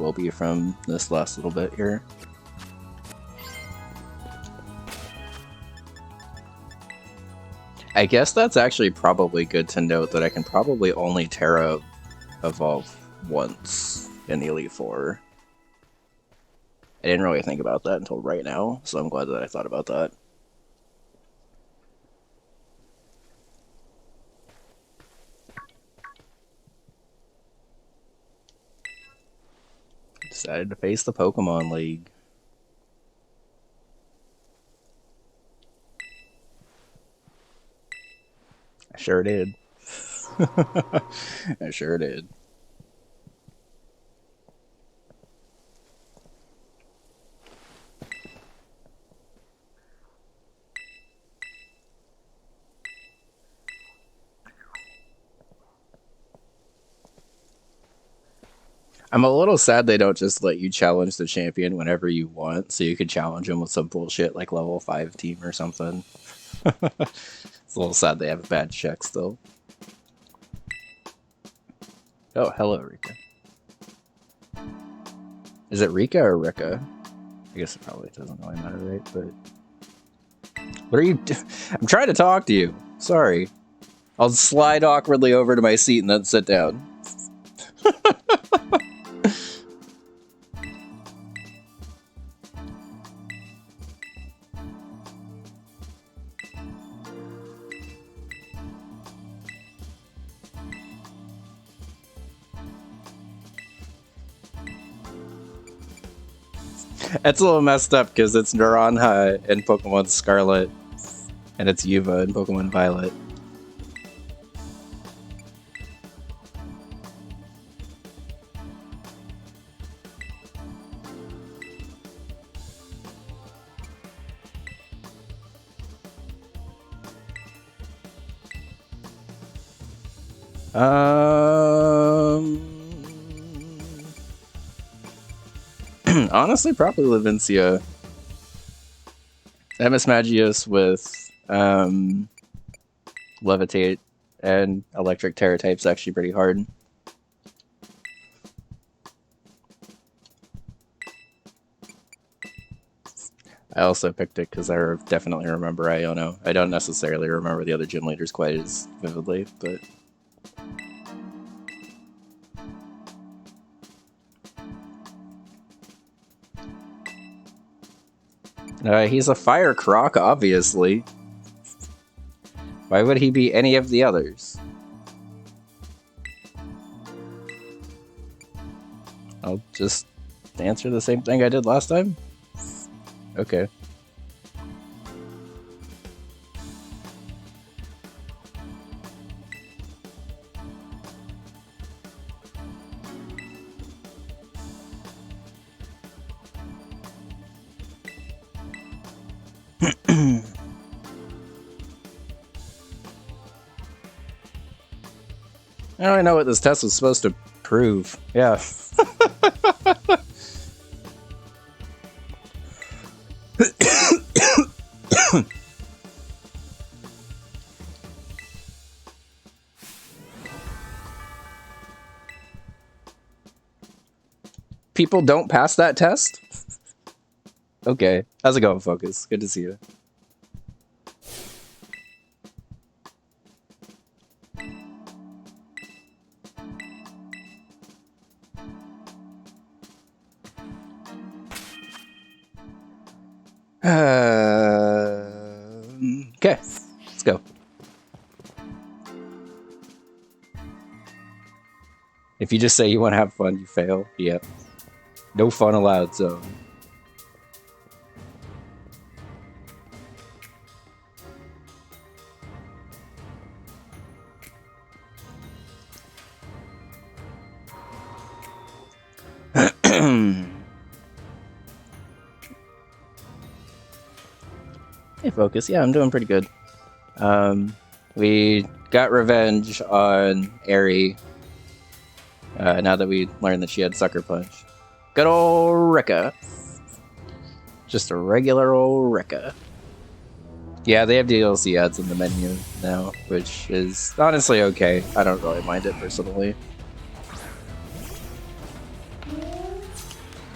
will be from this last little bit here. I guess that's actually probably good to note that I can probably only Terra evolve once in the Elite Four. I didn't really think about that until right now, so I'm glad that I thought about that. Decided to face the Pokemon League. I sure did. I sure did. I'm a little sad they don't just let you challenge the champion whenever you want, so you could challenge him with some bullshit like level 5 team or something. It's a little sad they have a bad check still. Oh, hello, Rika. Is it Rika or Rika? I guess it probably doesn't really matter, right? But what are you I'm trying to talk to you. Sorry. I'll slide awkwardly over to my seat and then sit down. It's a little messed up because it's Naranha in Pokemon Scarlet, and it's Yuva in Pokemon Violet. Honestly, probably Levincia. Emismagius with Levitate and Electric Terra type's actually pretty hard. I also picked it because I definitely remember Iono. I don't necessarily remember the other gym leaders quite as vividly, but... he's a Fire Croc, obviously. Why would he be any of the others? I'll just answer the same thing I did last time? Okay. I don't know what this test was supposed to prove. Yeah. People don't pass that test? Okay. How's it going, Focus? Good to see you. Okay, let's go. If you just say you want to have fun, you fail. Yep. No fun allowed zone. Hey, Focus. Yeah, I'm doing pretty good. We got revenge on Aerie now that we learned that she had Sucker Punch. Good ol' Rika. Just a regular ol' Rika. Yeah, they have DLC ads in the menu now, which is honestly okay. I don't really mind it personally.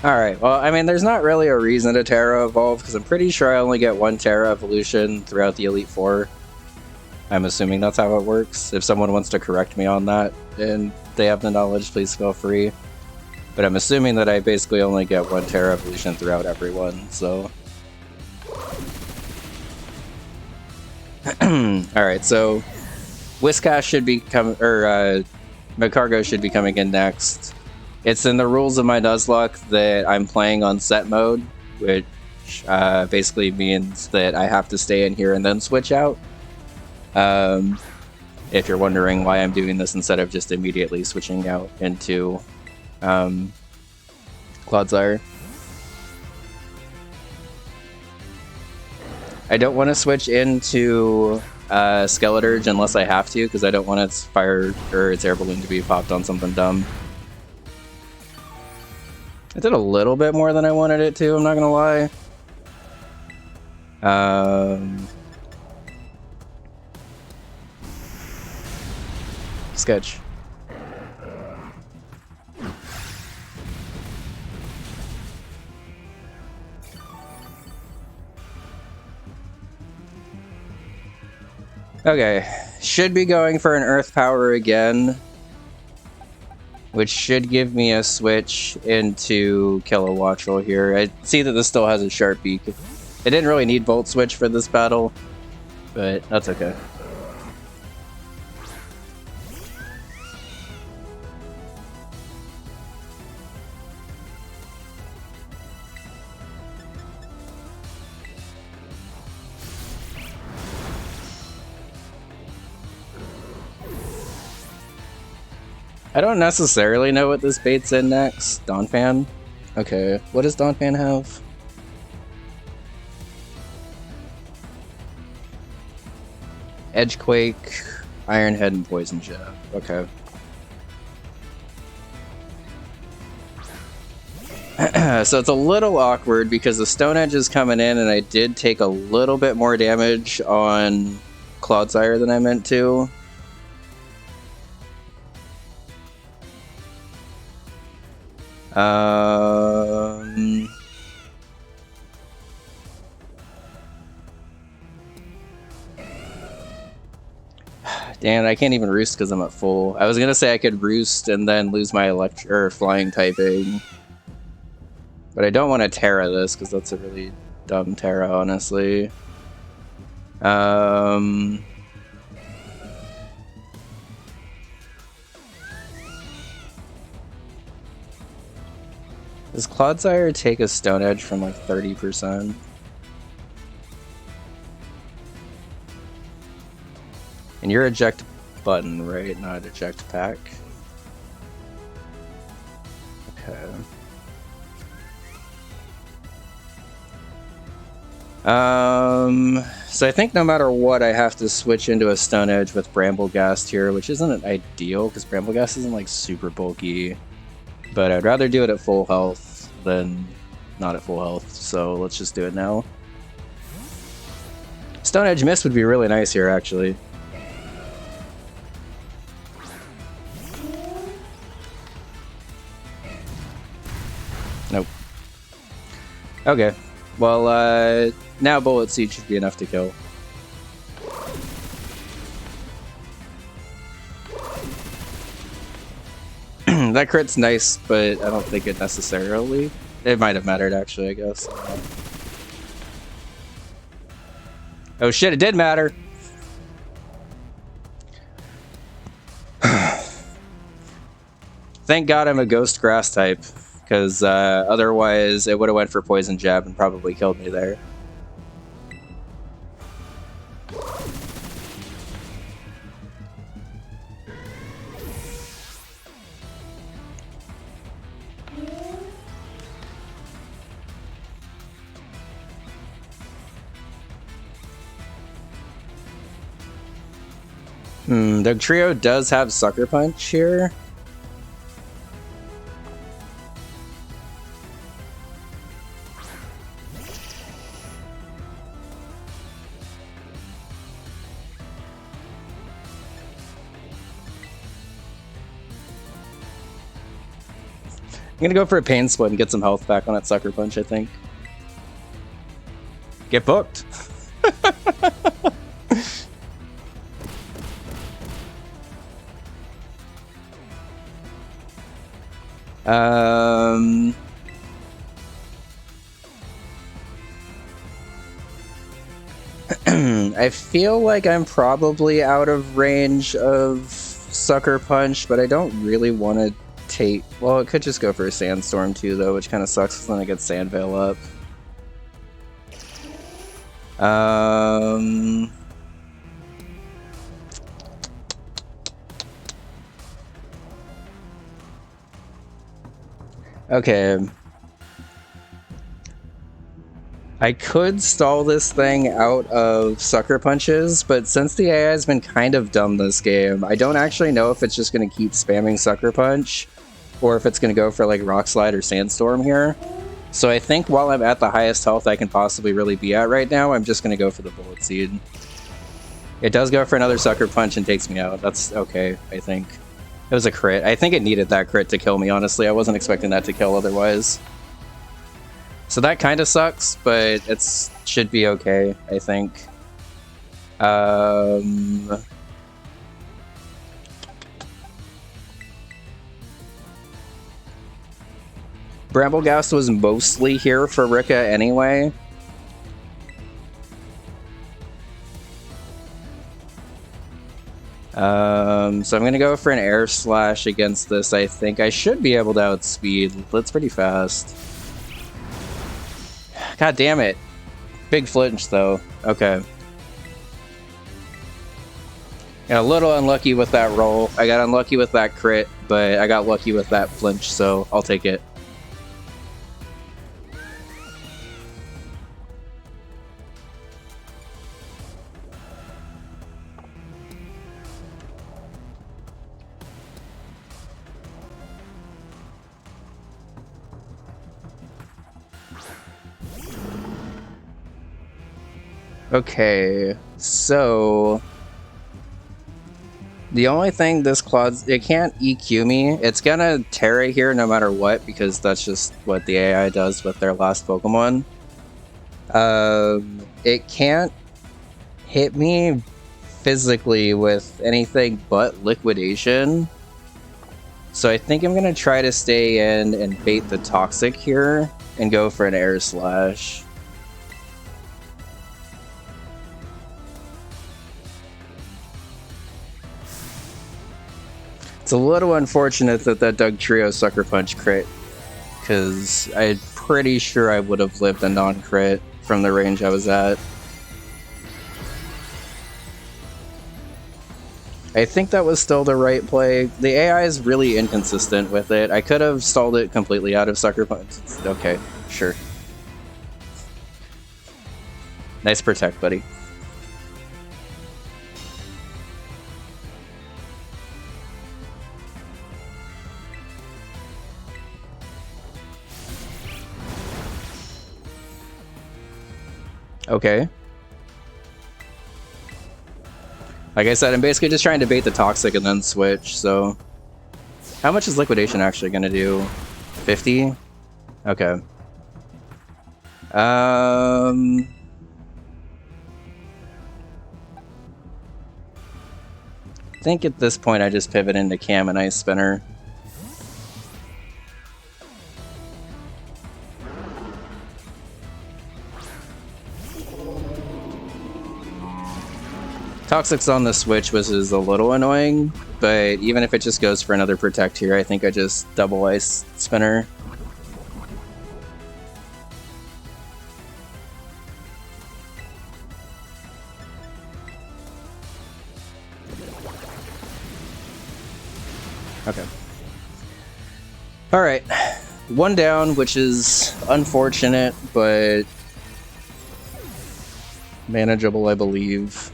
Alright, well, I mean, there's not really a reason to Terra Evolve, because I'm pretty sure I only get one Terra Evolution throughout the Elite Four. I'm assuming that's how it works. If someone wants to correct me on that and they have the knowledge, please feel free. But I'm assuming that I basically only get one Terra Evolution throughout everyone, so... Alright, so... Whiscash should be coming, or Macargo should be coming in next. It's in the rules of my Nuzlocke that I'm playing on set mode, which basically means that I have to stay in here and then switch out. If you're wondering why I'm doing this instead of just immediately switching out into Clodsire. I don't want to switch into Skeleturge unless I have to, because I don't want its fire or its air balloon to be popped on something dumb. It did a little bit more than I wanted it to, I'm not gonna lie. Sketch. Okay, should be going for an Earth Power again, which should give me a switch into Kilowattrel here. I see that this still has a Sharp Beak. It didn't really need Volt Switch for this battle, but that's okay. I don't necessarily know what this bait's in next. Donphan? Okay, what does Donphan have? Edgequake, Iron Head, and Poison Jab. Okay. So it's a little awkward because the Stone Edge is coming in and I did take a little bit more damage on Clodsire than I meant to. Dan, I can't even roost because I'm at full. I was gonna say I could roost and then lose my flying typing, but I don't want to Terra this because that's a really dumb Terra, honestly. Does Clodsire take a Stone Edge from like 30%? And you're eject button, right? Not eject pack. Okay. So I think no matter what, I have to switch into a Stone Edge with Bramblegast here, which isn't ideal because Bramblegast isn't like super bulky. But I'd rather do it at full health than not at full health, so let's just do it now. Stone Edge Mist would be really nice here, actually. Nope. Okay. Well, now Bullet Seed should be enough to kill. That crit's nice, but I don't think it necessarily... It might have mattered, actually, I guess. Oh shit, it did matter! Thank God I'm a Ghost Grass type, because otherwise it would have went for Poison Jab and probably killed me there. The trio does have Sucker Punch here. I'm gonna go for a pain split and get some health back on that sucker punch, I think. Get booked. I feel like I'm probably out of range of Sucker Punch, but I don't really want to take... Well, it could just go for a Sandstorm too, though, which kind of sucks because then I get Sand Veil up. Okay. I could stall this thing out of Sucker Punches, but since the AI has been kind of dumb this game, I don't actually know if it's just going to keep spamming Sucker Punch, or if it's going to go for like Rock Slide or Sandstorm here. So I think while I'm at the highest health I can possibly really be at right now, I'm just going to go for the Bullet Seed. It does go for another Sucker Punch and takes me out. That's okay, I think. It was a crit. I think it needed that crit to kill me, honestly. I wasn't expecting that to kill otherwise. So that kind of sucks, but it should be okay, I think. Bramblegast was mostly here for Rika anyway. So I'm gonna go for an Air Slash against this, I think. I should be able to outspeed. That's pretty fast. God damn it. Big flinch, though. Okay. Got a little unlucky with that roll. I got unlucky with that crit, but I got lucky with that flinch, so I'll take it. Okay, so the only thing this Claude's, it can't EQ me. It's gonna Terra here no matter what, because that's just what the AI does with their last Pokemon. It can't hit me physically with anything but Liquidation. So I think I'm gonna try to stay in and bait the Toxic here and go for an Air Slash. It's a little unfortunate that that Dugtrio Sucker Punch crit, because I'm pretty sure I would have lived a non-crit from the range I was at. I think that was still the right play. The AI is really inconsistent with it. I could have stalled it completely out of Sucker Punch. Okay, sure. Nice protect, buddy. Okay. Like I said, I'm basically just trying to bait the Toxic and then switch, so... How much is Liquidation actually gonna do? 50? Okay. I think at this point I just pivot into Cam and Ice Spinner. Toxic's on the switch, which is a little annoying, but even if it just goes for another Protect here, I think I just double Ice Spinner. Okay. Alright. One down, which is unfortunate, but manageable, I believe.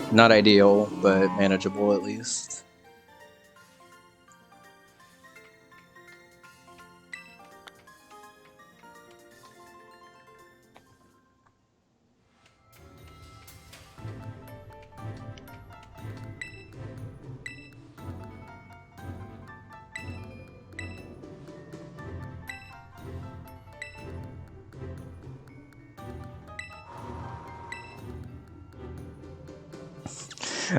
Not ideal, but manageable at least.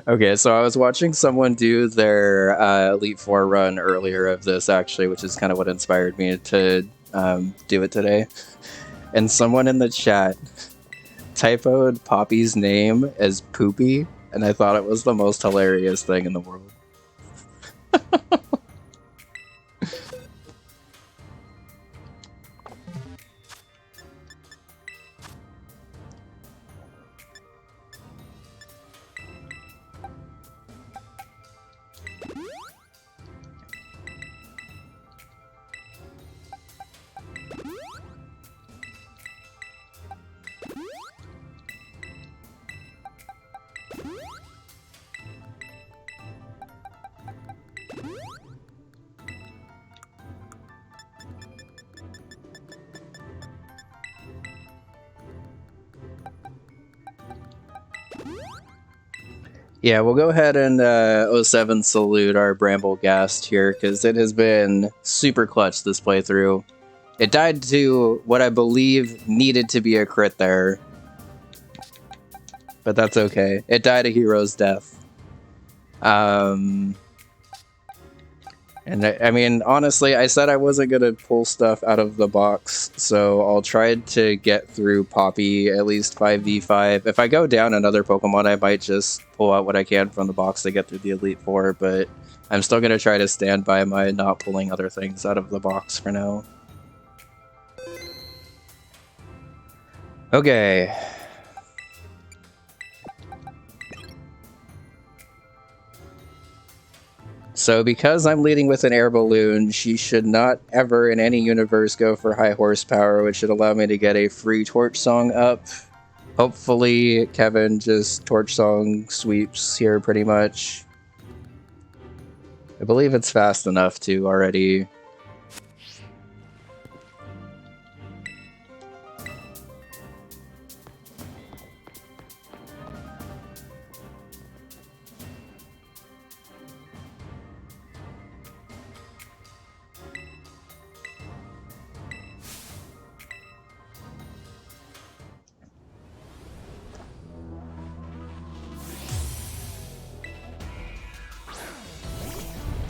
Okay, so I was watching someone do their Elite Four run earlier of this, actually, which is kind of what inspired me to do it today. And someone in the chat typoed Poppy's name as Poopy, and I thought it was the most hilarious thing in the world. Yeah, we'll go ahead and 07 salute our Bramble Ghast here, because it has been super clutch this playthrough. It died to what I believe needed to be a crit there, but that's okay. It died a hero's death. And I mean, honestly, I said I wasn't going to pull stuff out of the box, so I'll try to get through Poppy at least 5v5. If I go down another Pokemon, I might just pull out what I can from the box to get through the Elite Four, but I'm still going to try to stand by my not pulling other things out of the box for now. Okay. So because I'm leading with an air balloon, she should not ever in any universe go for high horsepower, which should allow me to get a free Torch Song up. Hopefully Kevin just Torch Song sweeps here pretty much. I believe it's fast enough to already.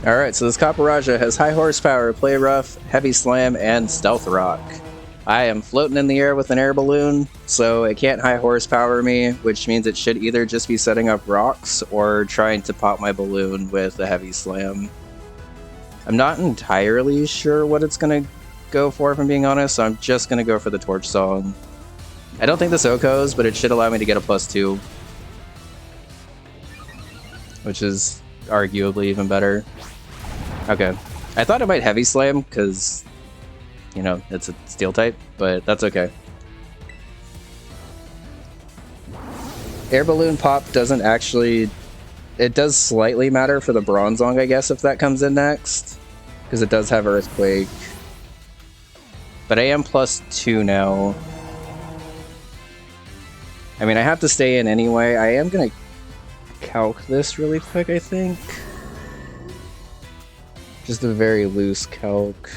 Alright, so this Caparajah has high horsepower, play rough, heavy slam, and stealth rock. I am floating in the air with an air balloon, so it can't high horsepower me, which means it should either just be setting up rocks or trying to pop my balloon with a heavy slam. I'm not entirely sure what it's going to go for, if I'm being honest, so I'm just going to go for the Torch Song. I don't think this OHKOs, but it should allow me to get a +2. Which is arguably even better. Okay. I thought it might heavy slam, because, you know, it's a steel type, but that's okay. Air balloon pop doesn't actually... It does slightly matter for the Bronzong, I guess, if that comes in next. Because it does have Earthquake. But I am +2 now. I mean, I have to stay in anyway. I am going to calc this really quick, I think. Just a very loose calc.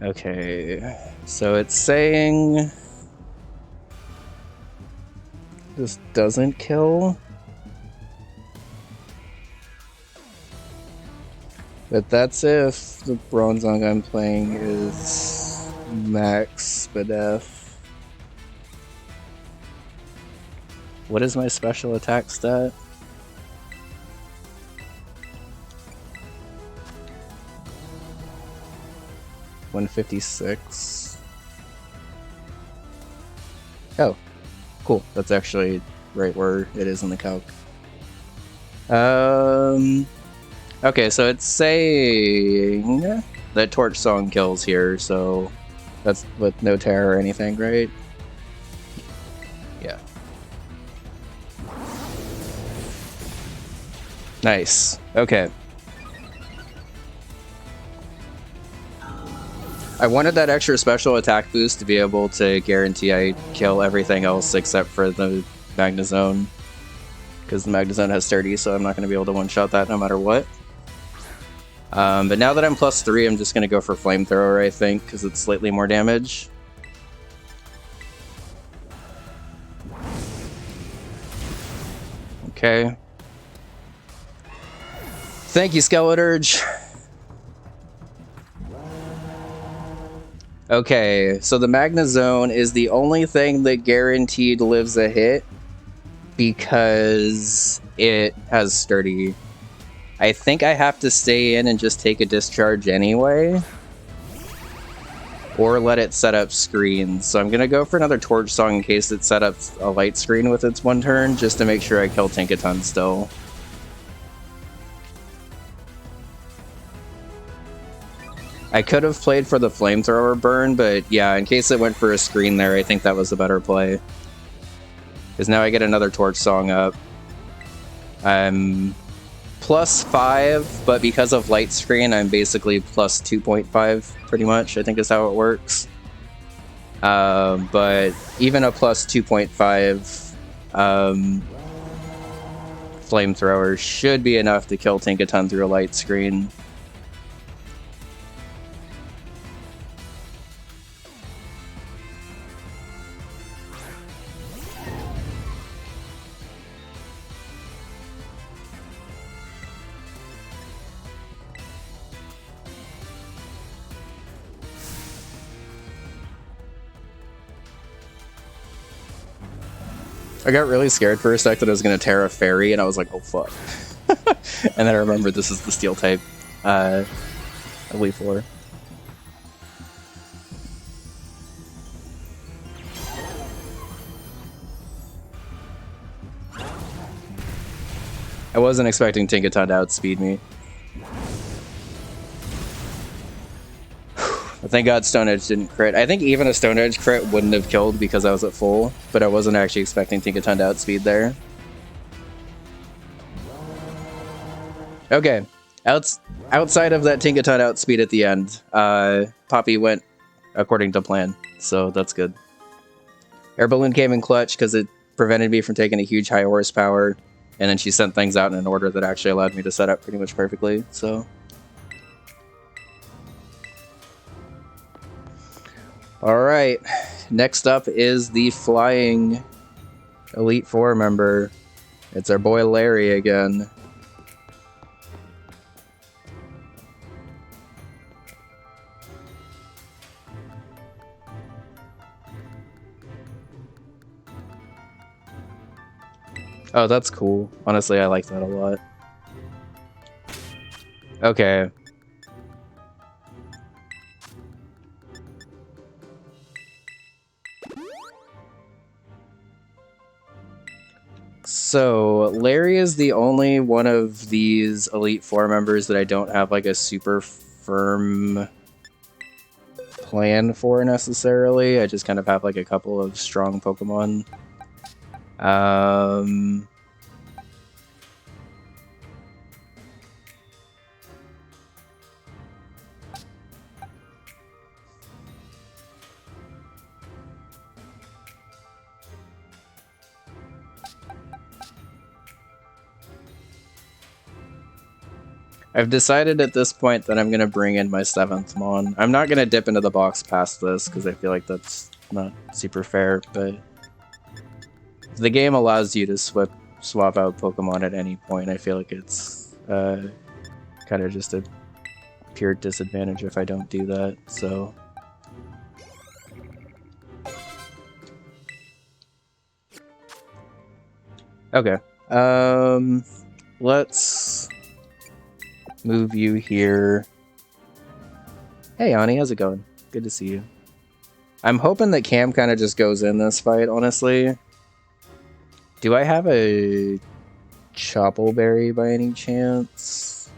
Okay, so it's saying this doesn't kill. But that's if the Bronzong I'm playing is max Spadef. What is my special attack stat? $156. Oh, cool. That's actually right where it is in the calc. Okay, so it's saying that Torch Song kills here, so that's with no terror or anything, right? Yeah. Nice. Okay. I wanted that extra special attack boost to be able to guarantee I kill everything else except for the Magnezone. because the Magnezone has sturdy, so I'm not going to be able to one-shot that no matter what. But now that I'm +3, I'm just going to go for Flamethrower, I think, because it's slightly more damage. Okay. Thank you, Skeleturge. Okay, so the Magnezone is the only thing that guaranteed lives a hit because it has sturdy. I think I have to stay in and just take a discharge anyway, or let it set up screens. So I'm gonna go for another Torch Song in case it set up a light screen with its one turn, just to make sure I kill Tinkaton still. I could have played for the Flamethrower burn, but yeah, in case it went for a screen there, I think that was a better play. Because now I get another Torch Song up. I'm +5, but because of light screen, I'm basically +2.5, pretty much, I think is how it works. But even a +2.5 Flamethrower should be enough to kill Tinkaton through a light screen. I got really scared for a sec that I was going to tear a fairy, and I was like, oh fuck. And then I remembered this is the steel type Elite Four. I wasn't expecting Tinkaton to outspeed me. Thank God Stone Edge didn't crit. I think even a Stone Edge crit wouldn't have killed because I was at full, but I wasn't actually expecting Tinkaton to outspeed there. Okay, outside of that Tinkaton outspeed at the end, Poppy went according to plan, so that's good. Air Balloon came in clutch because it prevented me from taking a huge high horsepower, and then she sent things out in an order that actually allowed me to set up pretty much perfectly, so... Alright, next up is the flying Elite Four member. It's our boy Larry again. Oh, that's cool. Honestly, I like that a lot. Okay. So, Larry is the only one of these Elite Four members that I don't have like a super firm plan for necessarily. I just kind of have like a couple of strong Pokemon. I've decided at this point that I'm going to bring in my 7th Mon. I'm not going to dip into the box past this because I feel like that's not super fair, but the game allows you to swap out Pokemon at any point. I feel like it's kind of just a pure disadvantage if I don't do that, so... Okay. Let's move you here. Hey, Ani, how's it going? Good to see you. I'm hoping that Cam kind of just goes in this fight, honestly. Do I have a Choppleberry by any chance?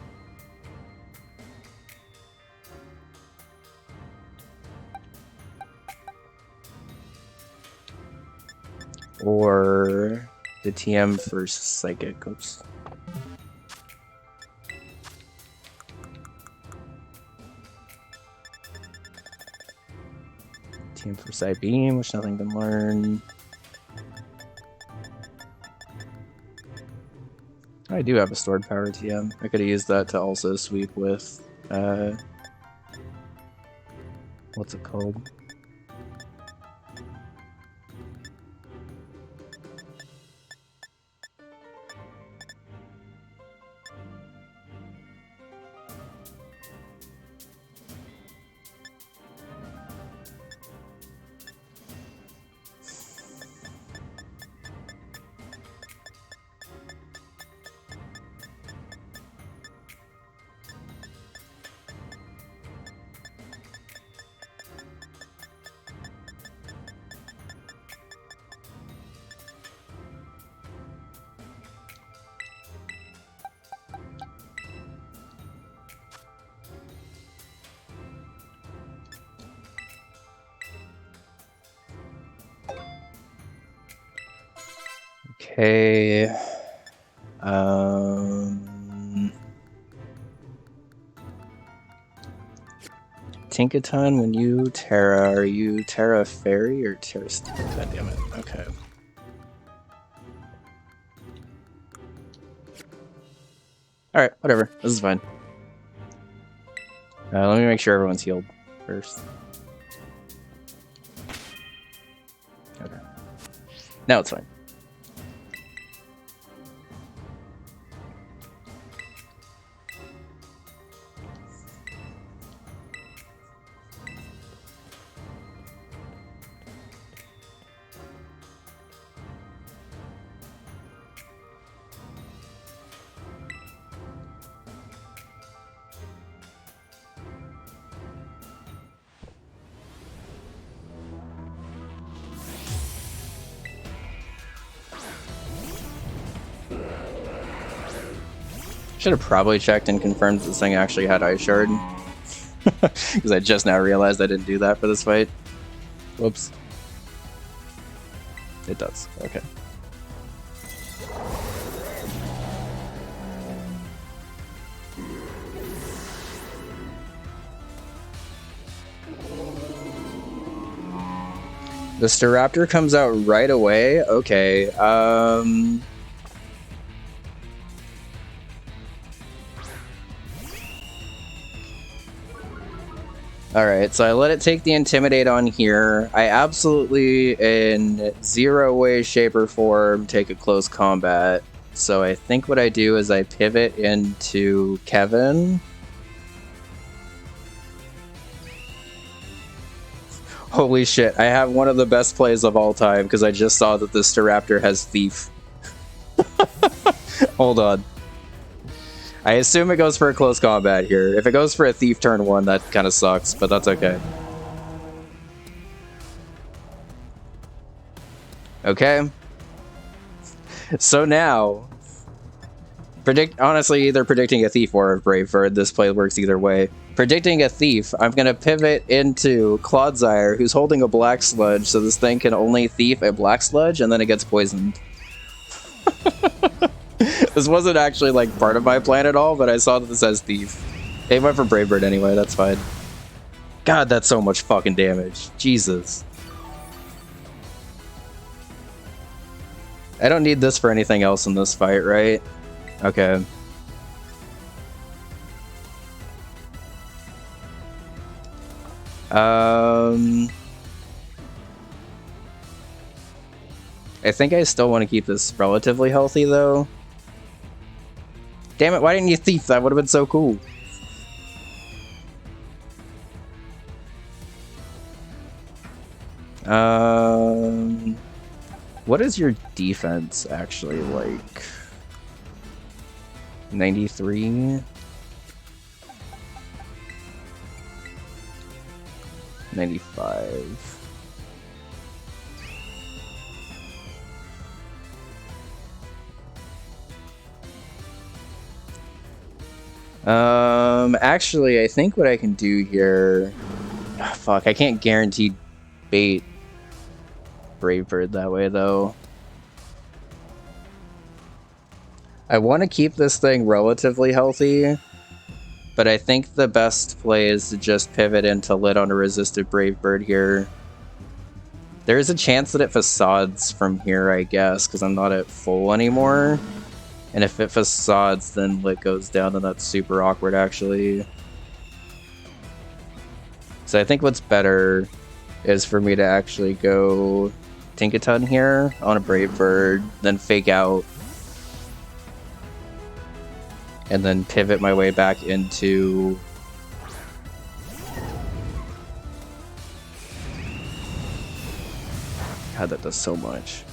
Or the TM for Psychic. Oops. TM for Side Beam, which nothing can learn. I do have a stored power TM. I could have used that to also sweep with, what's it called? Okay. Tinkaton, when you Terra, are you Terra Fairy or Terra Steel? God damn it. Okay. Alright, whatever. This is fine. Let me make sure everyone's healed first. Okay. Now it's fine. Should have probably checked and confirmed this thing actually had Ice Shard. Because I just now realized I didn't do that for this fight. Whoops. It does. Okay. The Staraptor comes out right away? Okay, Alright, so I let it take the Intimidate on here. I absolutely, in zero way, shape, or form, take a close combat. So I think what I do is I pivot into Kevin. Holy shit, I have one of the best plays of all time because I just saw that the Staraptor has Thief. Hold on. I assume it goes for a close combat here. If it goes for a Thief turn 1, that kind of sucks, but that's okay. Okay. So now, honestly, either predicting a Thief or a Brave Bird. This play works either way. Predicting a Thief, I'm going to pivot into Clodsire, who's holding a Black Sludge, so this thing can only Thief a Black Sludge, and then it gets poisoned. This wasn't actually, like, part of my plan at all, but I saw that this has Thief. It went for Brave Bird anyway, that's fine. God, that's so much fucking damage. Jesus. I don't need this for anything else in this fight, right? Okay. I think I still want to keep this relatively healthy, though. Damn it, why didn't you Thief? That would have been so cool. What is your defense actually like? 93? 95. Actually, I think what I can do here... Oh, fuck, I can't guarantee bait Brave Bird that way, though. I want to keep this thing relatively healthy, but I think the best play is to just pivot into Lit on a resisted Brave Bird here. There is a chance that it facades from here, I guess, because I'm not at full anymore. And if it facades, then Lit goes down, and that's super awkward, actually. So I think what's better is for me to actually go Tinkaton here on a Brave Bird, then fake out, and then pivot my way back into... God, that does so much.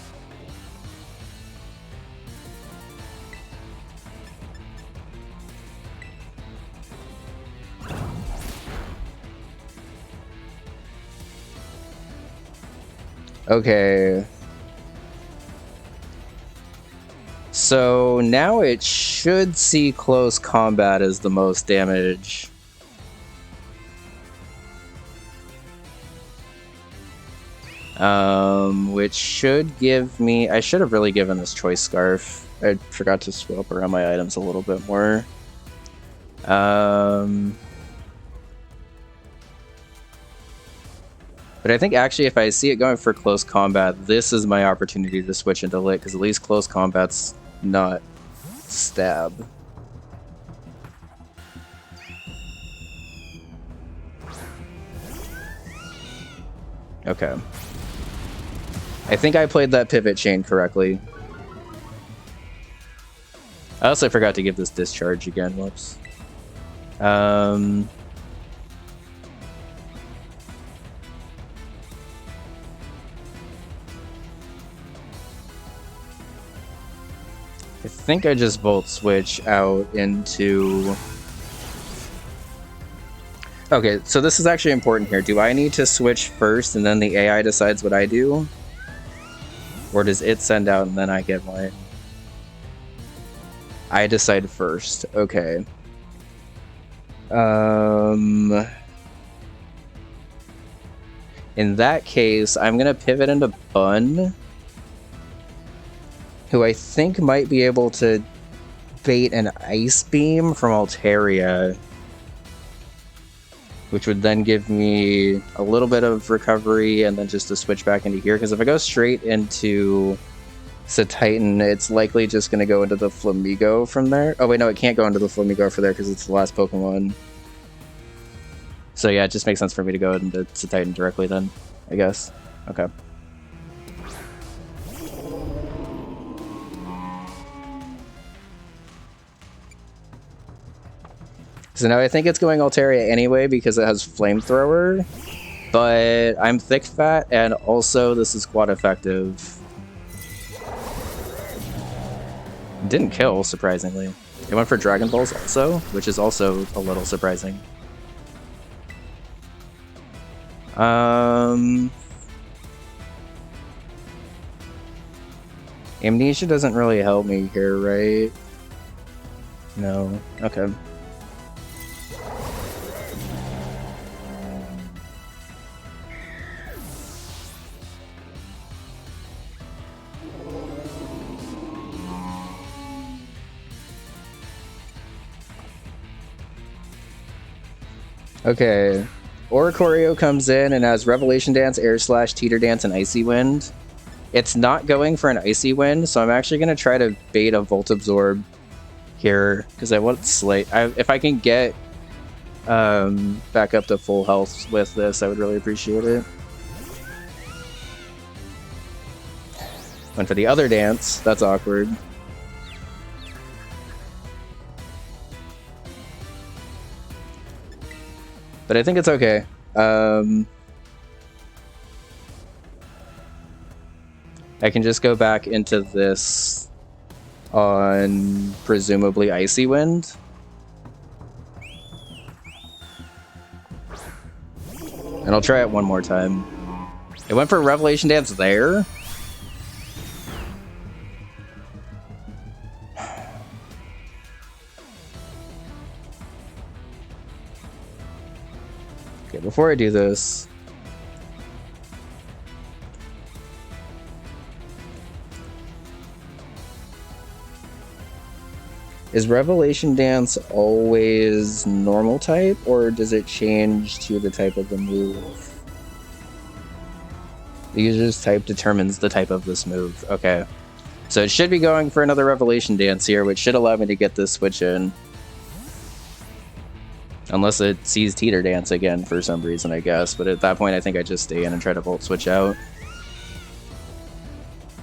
Okay. So now it should see close combat as the most damage. Which should give me... I should have really given this Choice Scarf. I forgot to swap around my items a little bit more. But I think actually if I see it going for close combat, this is my opportunity to switch into Lit, because at least close combat's not stab. Okay. I think I played that pivot chain correctly. I also forgot to give this discharge again, whoops. I think I just Volt Switch out into... Okay, so this is actually important here. Do I need to switch first and then the AI decides what I do? Or does it send out and then I get mine? I decide first. Okay. In that case, I'm gonna pivot into Bun, who I think might be able to bait an Ice Beam from Altaria, which would then give me a little bit of recovery and then just to switch back into here. Because if I go straight into Titan, it's likely just going to go into the Flamigo from there. Oh wait, no, it can't go into the Flamigo for there because it's the last Pokemon. So yeah, it just makes sense for me to go into Titan directly then, I guess. Okay. So now I think it's going Altaria anyway because it has Flamethrower, but I'm Thick Fat, and also this is quad effective. It didn't kill, surprisingly. It went for Dragon Balls also, which is also a little surprising. Amnesia doesn't really help me here, right? No. Okay. Okay, Oricorio comes in and has Revelation Dance, Air Slash, Teeter Dance, and Icy Wind. It's not going for an Icy Wind, so I'm actually going to try to bait a Volt Absorb here, because I want Slate. If I can get back up to full health with this, I would really appreciate it. Went for the other dance, that's awkward. But I think it's okay. I can just go back into this on presumably Icy Wind. And I'll try it one more time. It went for Revelation Dance there. Okay, before I do this, is Revelation Dance always normal type, or does it change to the type of the move? The user's type determines the type of this move. Okay. So it should be going for another Revelation Dance here, which should allow me to get this switch in. Unless it sees Teeter Dance again for some reason, I guess. But at that point, I think I just stay in and try to Volt Switch out.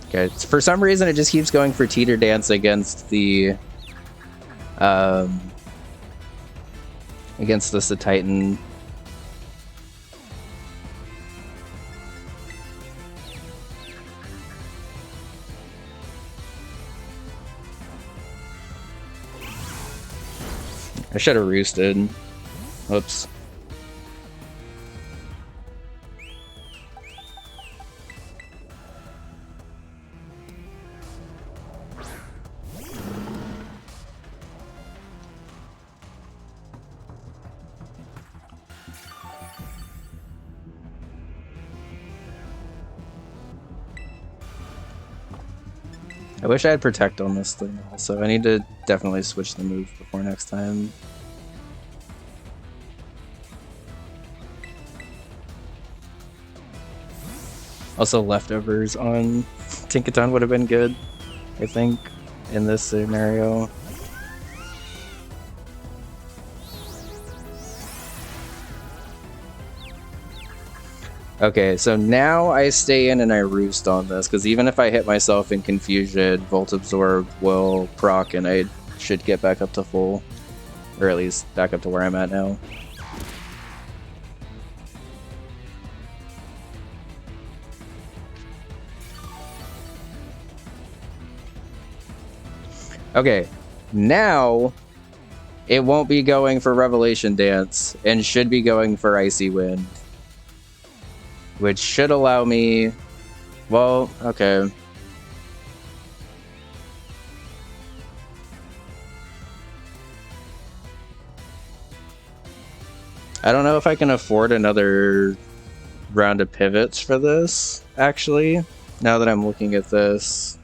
Okay, for some reason, it just keeps going for Teeter Dance against the... against the Titan. I should have roosted. Whoops. I wish I had Protect on this thing also. I need to definitely switch the move before next time. Also, Leftovers on Tinkaton would have been good, I think, in this scenario. Okay, so now I stay in and I roost on this, because even if I hit myself in Confusion, Volt Absorb will proc and I should get back up to full. Or at least back up to where I'm at now. Okay, now it won't be going for Revelation Dance and should be going for Icy Wind. Which should allow me... Well, okay. I don't know if I can afford another round of pivots for this, actually, now that I'm looking at this.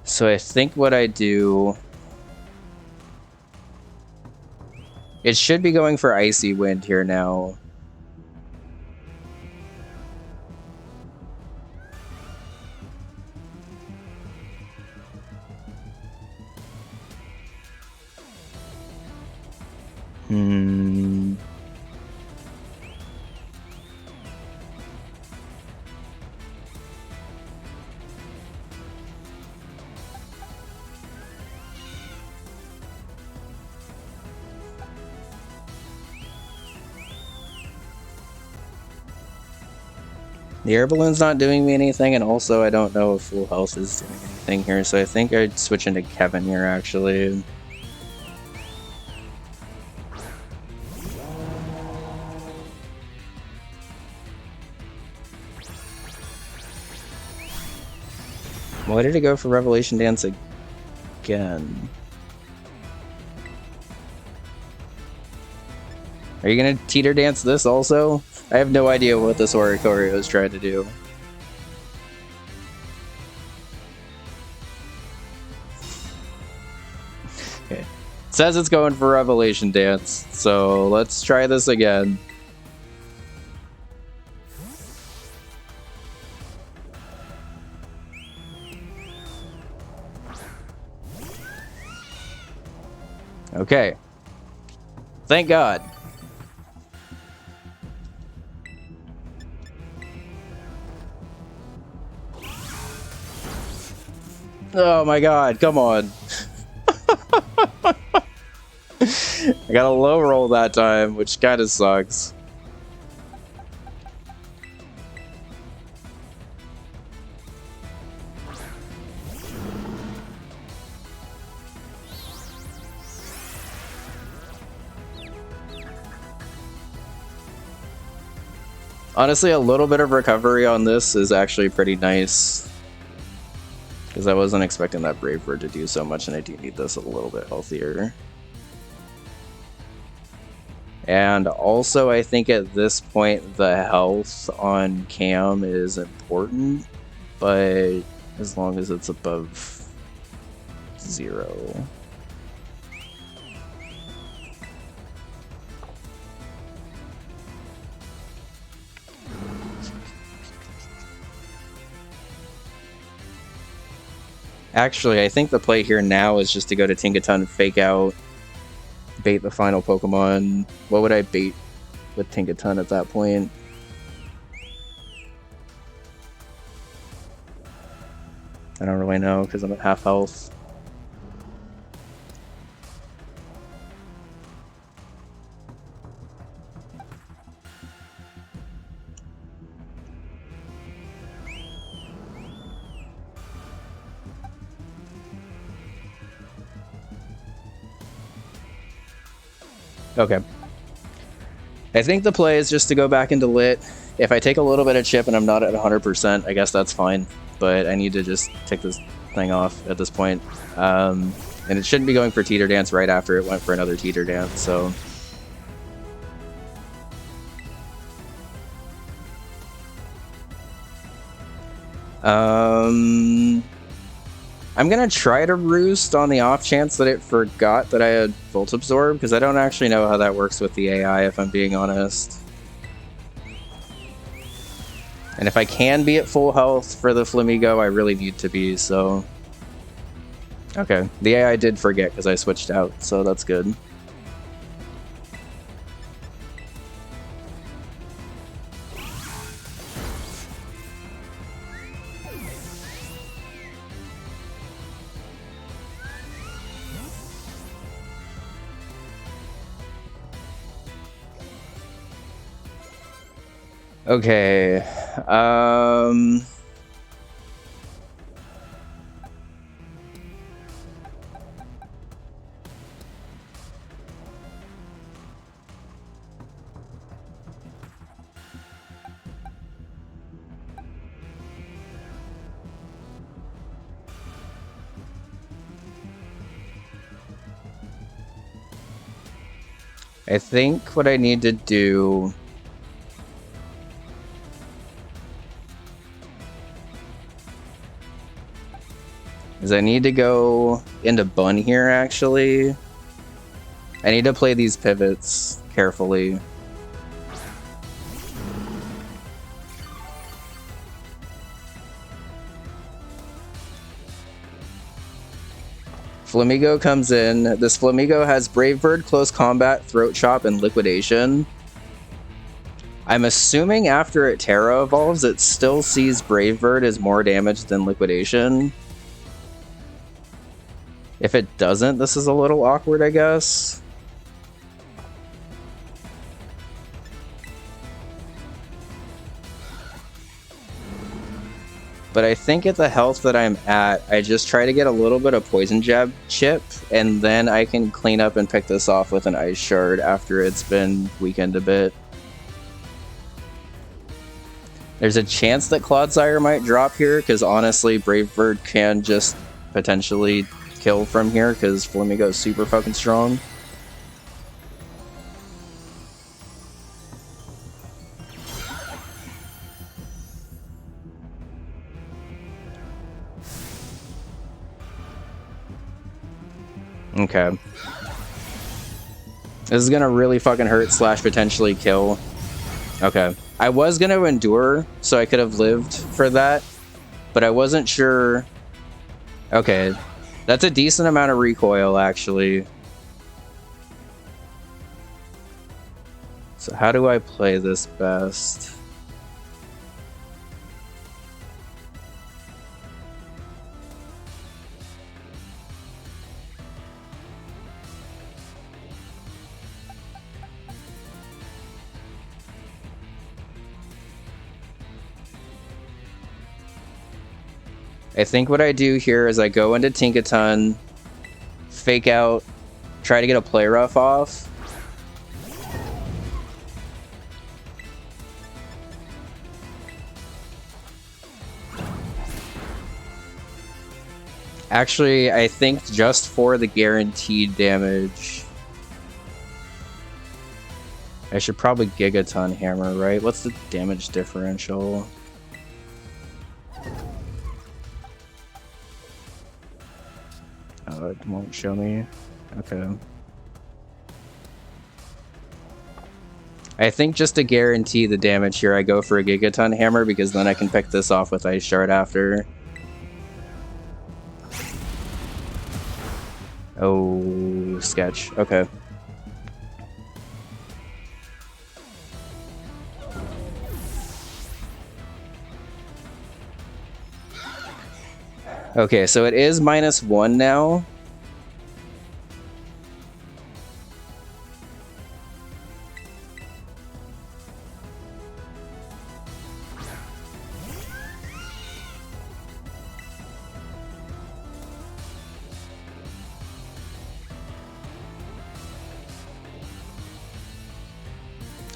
So I think what I do... It should be going for Icy Wind here now. The air balloon's not doing me anything, and also I don't know if full health is doing anything here, so I think I'd switch into Kevin here, actually. Why did it go for Revelation Dance again? Are you gonna Teeter Dance this also? I have no idea what this Orikorio is trying to do. Okay. It says it's going for Revelation Dance, so let's try this again. Okay. Thank God. Oh my God, come on. I got a low roll that time, which kind of sucks. Honestly, a little bit of recovery on this is actually pretty nice. Because I wasn't expecting that Brave Bird to do so much, and I do need this a little bit healthier. And also, I think at this point, the health on Cam is important, but as long as it's above 0. Actually, I think the play here now is just to go to Tinkaton, fake out, bait the final Pokemon. What would I bait with Tinkaton at that point? I don't really know because I'm at half health. Okay. I think the play is just to go back into Lit. If I take a little bit of chip and I'm not at 100%, I guess that's fine. But I need to just take this thing off at this point. And it shouldn't be going for Teeter Dance right after it went for another Teeter Dance, so... I'm gonna try to Roost on the off chance that it forgot that I had Volt Absorb, because I don't actually know how that works with the AI, if I'm being honest. And if I can be at full health for the Flamigo, I really need to be, so... Okay, the AI did forget because I switched out, so that's good. Okay, I think what I need to do... is I need to go into Bun here, actually. I need to play these pivots carefully. Flamigo comes in. This Flamigo has Brave Bird, Close Combat, Throat Chop, and Liquidation. I'm assuming after it Terra Evolves, it still sees Brave Bird as more damage than Liquidation. If it doesn't, this is a little awkward, I guess. But I think at the health that I'm at, I just try to get a little bit of Poison Jab chip, and then I can clean up and pick this off with an Ice Shard after it's been weakened a bit. There's a chance that Clodsire might drop here, because honestly, Brave Bird can just potentially kill from here, because Flamigo is super fucking strong. Okay. This is gonna really fucking hurt slash potentially kill. Okay. I was gonna endure, so I could have lived for that, but I wasn't sure. Okay. That's a decent amount of recoil, actually. So how do I play this best? I think what I do here is I go into Tinkaton, fake out, try to get a Play Rough off. Actually, I think just for the guaranteed damage, I should probably Gigaton Hammer, right? What's the damage differential? Oh, it won't show me. Okay. I think just to guarantee the damage here, I go for a Gigaton Hammer, because then I can pick this off with Ice Shard after. Oh, sketch. Okay. Okay, so it is -1 now.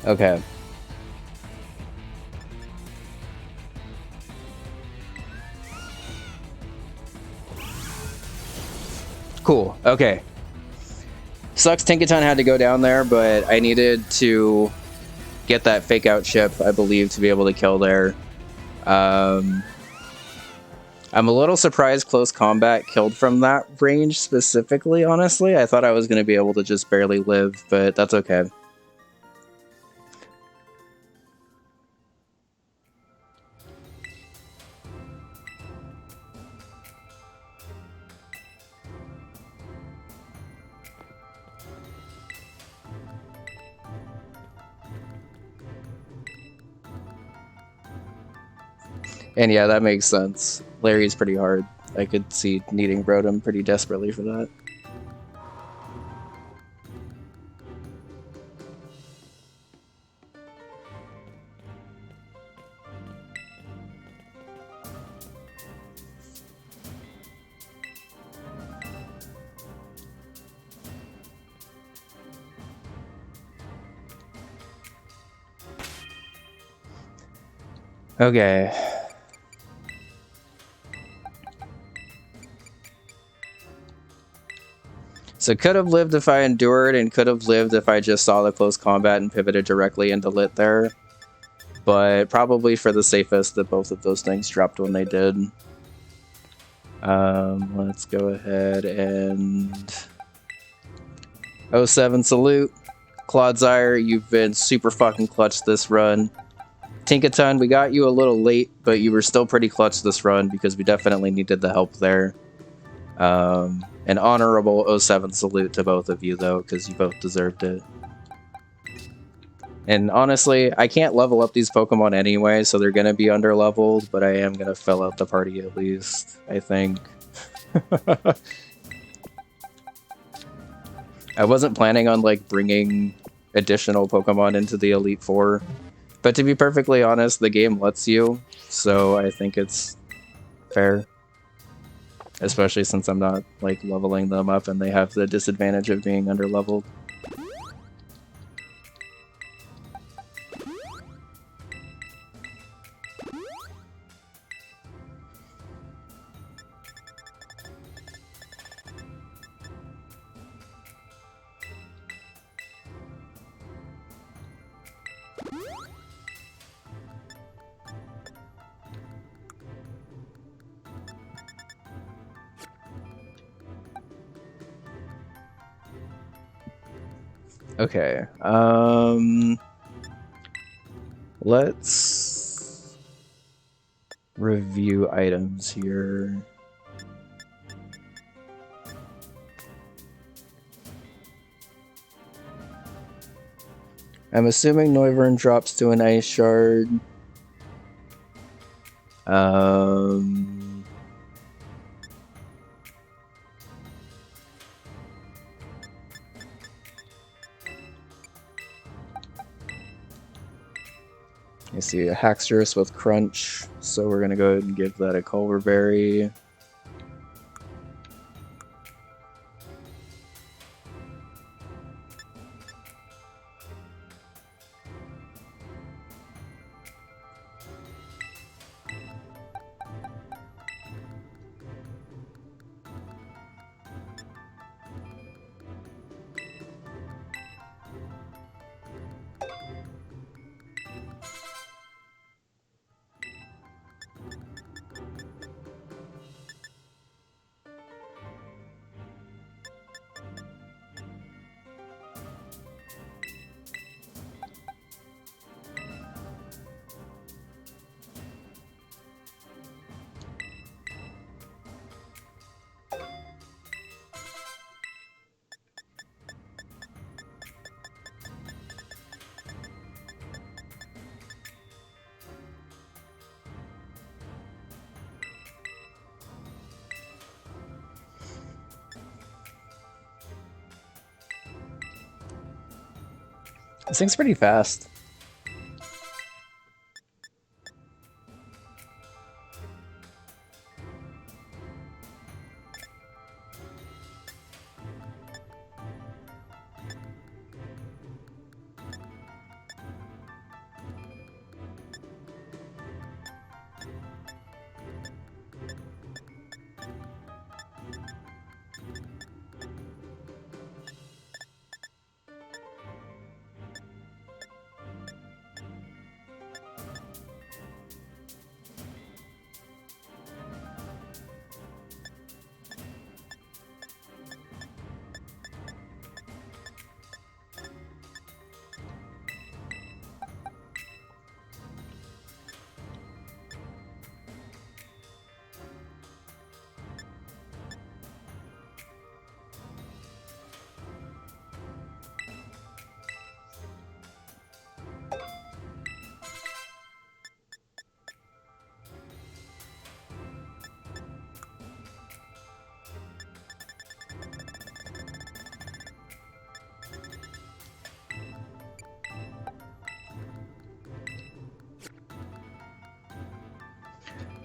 Okay. Cool. Okay. Sucks Tinkaton had to go down there, but I needed to get that fake out chip, I believe, to be able to kill there. I'm a little surprised close combat killed from that range specifically, honestly. I thought I was going to be able to just barely live, but that's okay. And yeah, that makes sense. Larry's pretty hard. I could see needing Rotom pretty desperately for that. Okay. So could have lived if I endured, and could have lived if I just saw the close combat and pivoted directly into Lit there. But probably for the safest that both of those things dropped when they did. Let's go ahead and... 07 salute. Clodsire, you've been super fucking clutch this run. Tinkaton, we got you a little late, but you were still pretty clutch this run because we definitely needed the help there. An honorable 07 salute to both of you, though, because you both deserved it. And honestly, I can't level up these Pokemon anyway, so they're going to be under-leveled, but I am going to fill out the party at least, I think. I wasn't planning on, like, bringing additional Pokemon into the Elite Four, but to be perfectly honest, the game lets you, so I think it's fair. Especially since I'm not, like, leveling them up and they have the disadvantage of being under-leveled. Okay, let's review items here. I'm assuming Noivern drops to an Ice Shard. I see a Haxorus with Crunch, so we're gonna go ahead and give that a Culver Berry. This thing's pretty fast.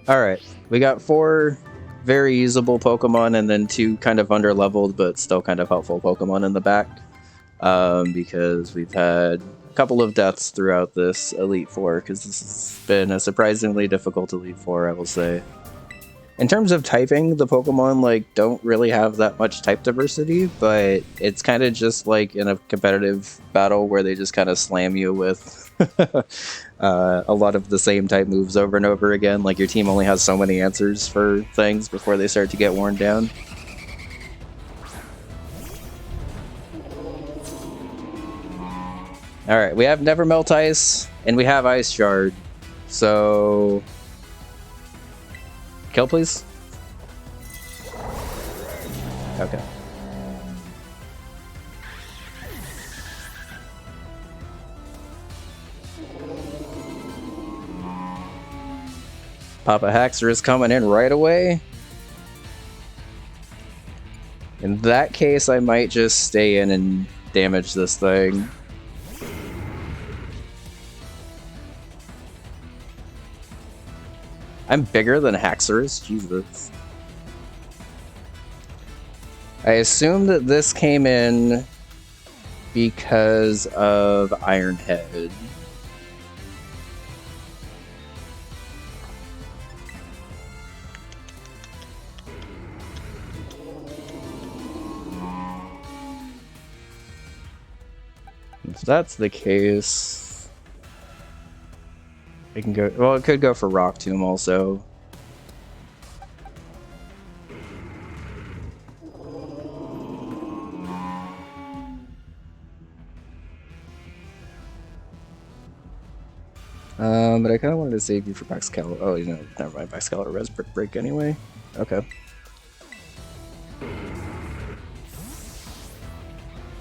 Alright, we got 4 very usable Pokemon and then 2 kind of underleveled but still kind of helpful Pokemon in the back. Because we've had a couple of deaths throughout this Elite Four, because this has been a surprisingly difficult Elite Four, I will say. In terms of typing, the Pokemon like don't really have that much type diversity, but it's kind of just like in a competitive battle where they just kind of slam you with a lot of the same type moves over and over again. Like your team only has so many answers for things before they start to get worn down. Alright, we have Never Melt Ice, and we have Ice Shard. So... kill, please? Okay. Papa Haxor is coming in right away. In that case, I might just stay in and damage this thing. I'm bigger than Haxorus? Jesus. I assume that this came in because of Iron Head. If that's the case, it can go. Well, it could go for Rock Tomb also. But I kind of wanted to save you for Baxcalibur. Oh, you know, never mind. Baxcalibur Res Break anyway. Okay.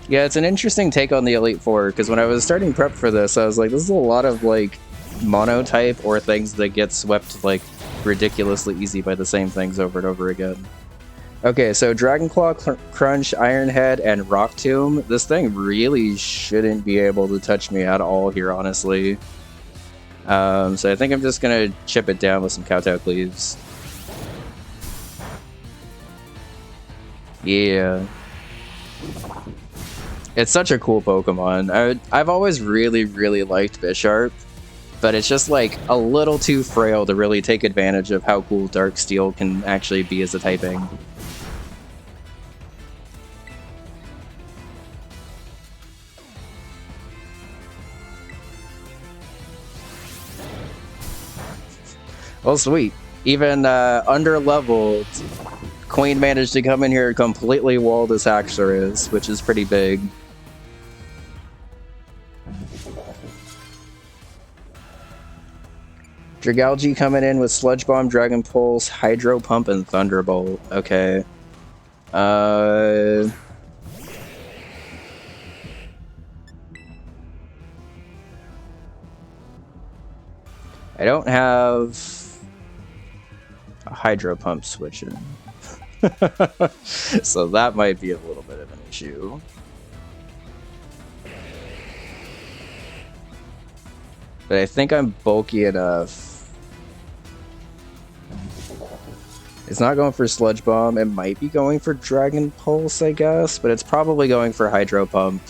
Yeah, it's an interesting take on the Elite Four, because when I was starting prep for this, I was like, this is a lot of, like, monotype or things that get swept, like, ridiculously easy by the same things over and over again. Okay, so Dragon Claw, Crunch, Iron Head, and Rock Tomb. This thing really shouldn't be able to touch me at all here, honestly. So I think I'm just gonna chip it down with some Kowtow Cleaves. Yeah. It's such a cool Pokemon. I've always really, really liked Bisharp, but it's just like a little too frail to really take advantage of how cool Darksteel can actually be as a typing. Well, sweet. Even under-leveled, Queen managed to come in here and completely wall this Haxorus, which is pretty big. Dragalge coming in with Sludge Bomb, Dragon Pulse, Hydro Pump, and Thunderbolt. Okay. I don't have a Hydro Pump switch in. So that might be a little bit of an issue. But I think I'm bulky enough. It's not going for Sludge Bomb. It might be going for Dragon Pulse, I guess, but it's probably going for Hydro Pump.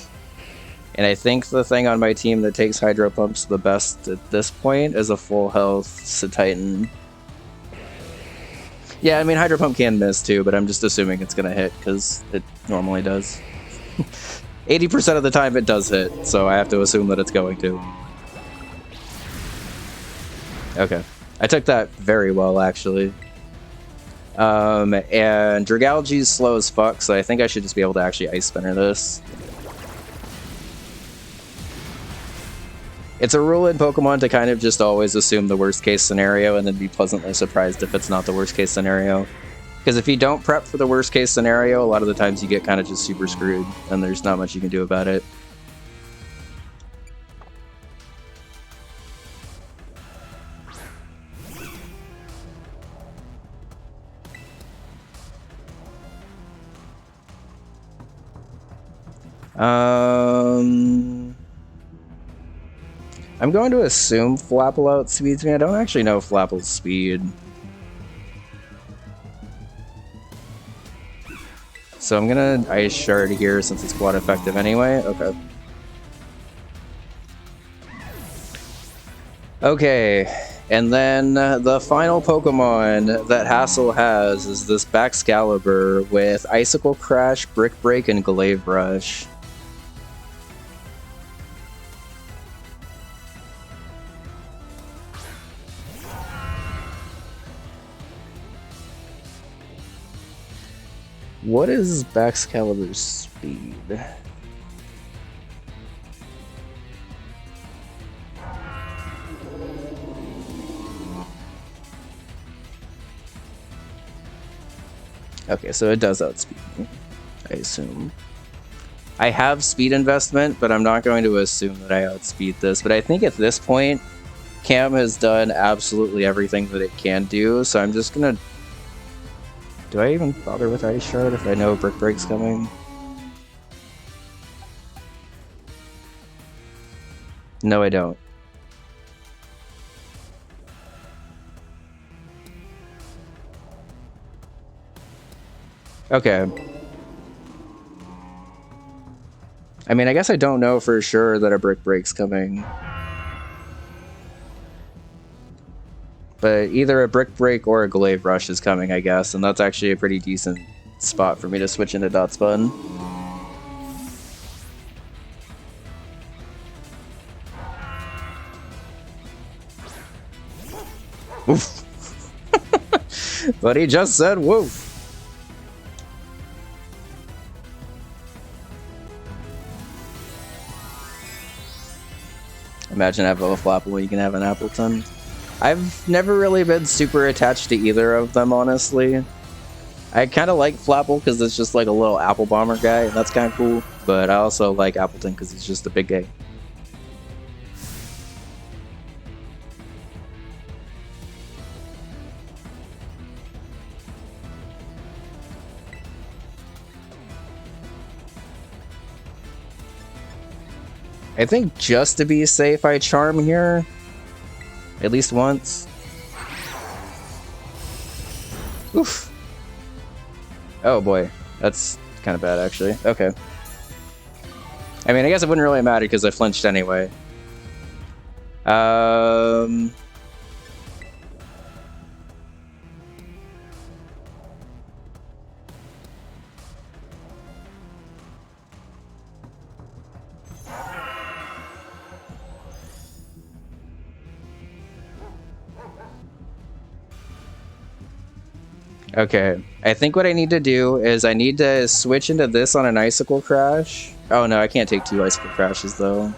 And I think the thing on my team that takes Hydro Pumps the best at this point is a full health Titan. Yeah, I mean, Hydro Pump can miss too, but I'm just assuming it's going to hit because it normally does. 80% of the time it does hit, so I have to assume that it's going to. Okay. I took that very well, actually. And Dragalge's slow as fuck, so I think I should just be able to actually Ice Spinner this. It's a rule in Pokemon to kind of just always assume the worst case scenario and then be pleasantly surprised if it's not the worst case scenario. Because if you don't prep for the worst case scenario, a lot of the times you get kind of just super screwed, and there's not much you can do about it. I'm going to assume Flapple outspeeds me. I don't actually know Flapple's speed. So I'm gonna Ice Shard here since it's quad effective anyway. Okay. Okay, and then the final Pokemon that Hassel has is this Baxcalibur with Icicle Crash, Brick Break, and Glaive Rush. What is Baxcalibur's speed? Okay, so it does outspeed me, I assume. I have speed investment, but I'm not going to assume that I outspeed this. But I think at this point, Cam has done absolutely everything that it can do, so I'm just gonna... Do I even bother with Ice Shard if I know Brick Break's coming? No, I don't. Okay. I mean, I guess I don't know for sure that a Brick Break's coming. But either a Brick Break or a Glaive Rush is coming, I guess, and that's actually a pretty decent spot for me to switch into Dot Spun. Oof. But he just said woof. Imagine having a Flapple, you can have an Appleton. I've never really been super attached to either of them, honestly. I kind of like Flapple because it's just like a little Apple Bomber guy, and that's kind of cool. But I also like Appleton because he's just a big guy. I think just to be safe, I Charm here. At least once. Oof. Oh boy, that's kind of bad actually. Okay. I mean, I guess it wouldn't really matter because I flinched anyway. Okay, I think what I need to do is I need to switch into this on an Icicle Crash. Oh no, I can't take 2 Icicle Crashes though.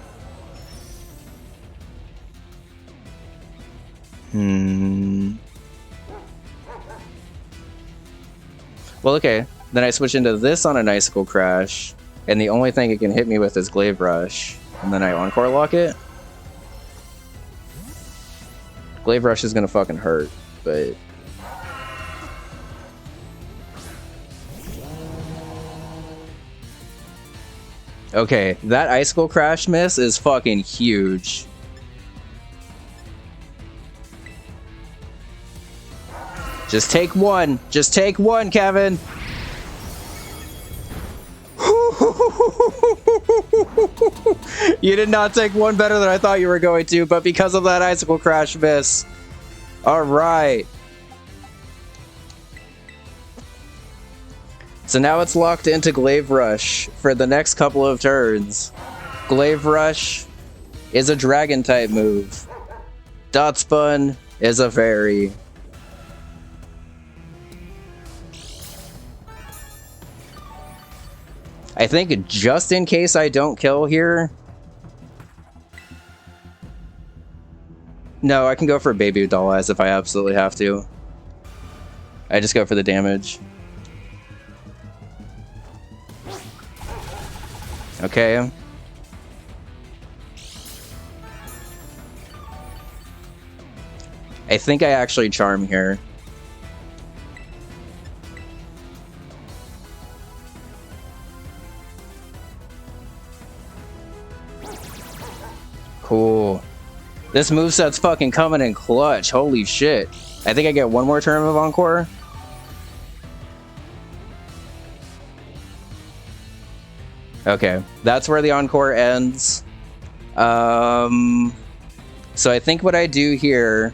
Well, okay, then I switch into this on an Icicle Crash, and the only thing it can hit me with is Glaive Rush, and then I Encore Lock it. Glaive Rush is gonna fucking hurt, but... Okay, that Icicle Crash miss is fucking huge. Just take one. Just take one, Kevin. You did not take one better than I thought you were going to, but because of that icicle crash miss. All right. So now it's locked into Glaive Rush for the next couple of turns. Glaive Rush is a dragon type move. Dot Spun is a fairy. I think just in case I don't kill here. No, I can go for Baby Doll Eyes if I absolutely have to. I just go for the damage. Okay. I think I actually charm here. Cool. This moveset's fucking coming in clutch. Holy shit. I think I get one more turn of Encore. Okay, that's where the Encore ends. So I think what I do here...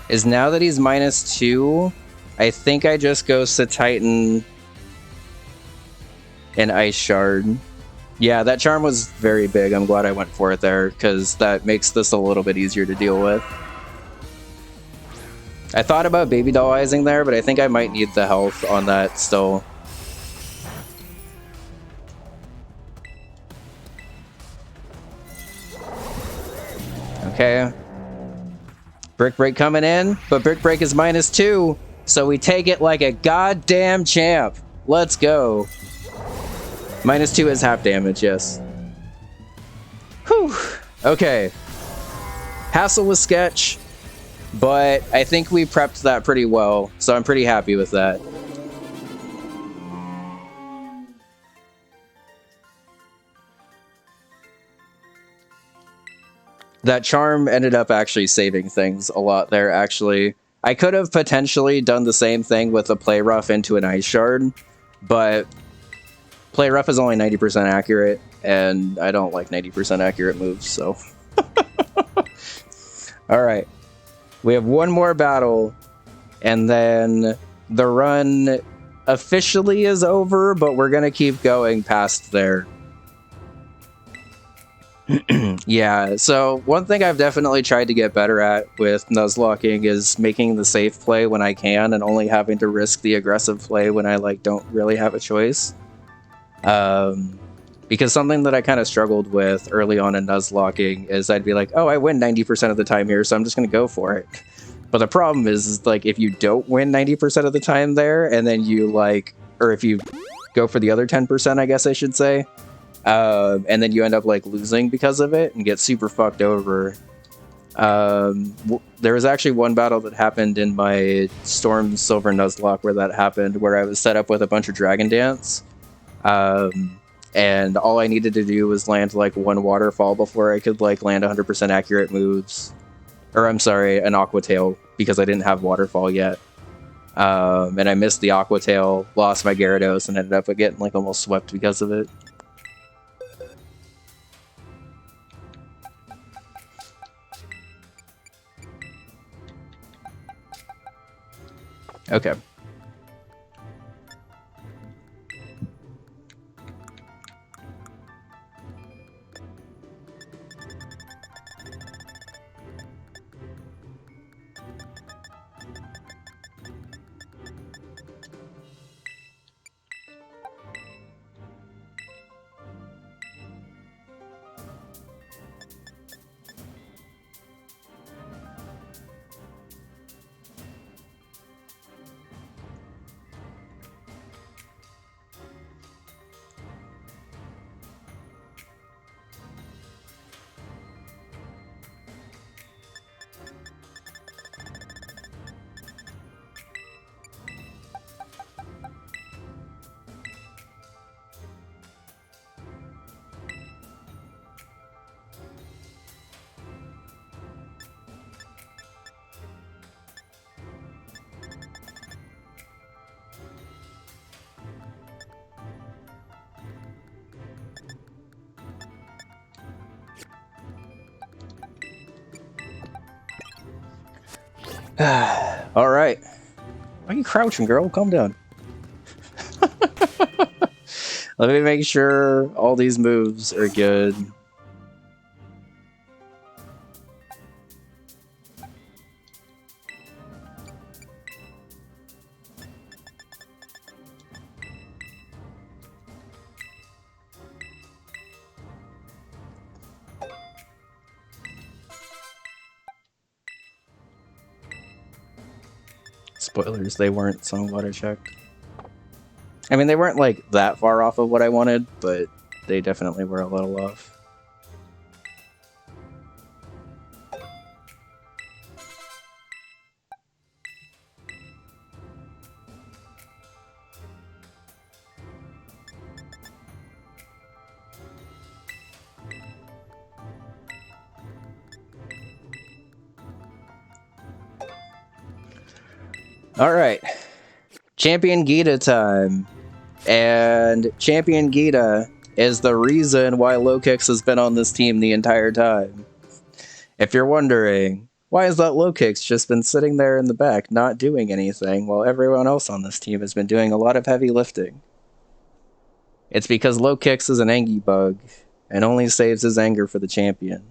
is now that he's -2, I think I just go Titan and Ice Shard. Yeah, that charm was very big. I'm glad I went for it there, because that makes this a little bit easier to deal with. I thought about Baby Doll Eyesing there, but I think I might need the health on that still. Okay. Brick Break coming in, but Brick Break is -2, so we take it like a goddamn champ. Let's go. -2 is half damage, yes. Whew. Okay. Hassle was sketch, but I think we prepped that pretty well, so I'm pretty happy with that. That charm ended up actually saving things a lot there, actually. I could have potentially done the same thing with a Play Rough into an Ice Shard, but Play Rough is only 90% accurate, and I don't like 90% accurate moves, so... Alright. We have one more battle, and then the run officially is over, but we're gonna keep going past there. Yeah, so one thing I've definitely tried to get better at with Nuzlocking is making the safe play when I can and only having to risk the aggressive play when I don't really have a choice. Because something that I kind of struggled with early on in Nuzlocking is I'd be like, oh, I win 90% of the time here, so I'm just going to go for it. But the problem is if you don't win 90% of the time there, and then you or if you go for the other 10%, I guess I should say, and then you end up losing because of it and get super fucked over. There was actually one battle that happened in my Storm Silver Nuzlocke where that happened, where I was set up with a bunch of Dragon Dance, and all I needed to do was land one waterfall before I could land 100% accurate moves. Or I'm sorry, an Aqua Tail, because I didn't have waterfall yet. And I missed the Aqua Tail, lost my Gyarados, and ended up getting almost swept because of it. Okay. Alright. Why are you crouching, girl? Calm down. Let me make sure all these moves are good. Spoilers, they weren't song water checked. I mean, they weren't like that far off of what I wanted, but they definitely were a little off. Alright. Champion Gita time. And Champion Gita is the reason why Low Kicks has been on this team the entire time. If you're wondering, why has that Low Kicks just been sitting there in the back, not doing anything, while everyone else on this team has been doing a lot of heavy lifting? It's because Low Kicks is an Angie bug, and only saves his anger for the champion.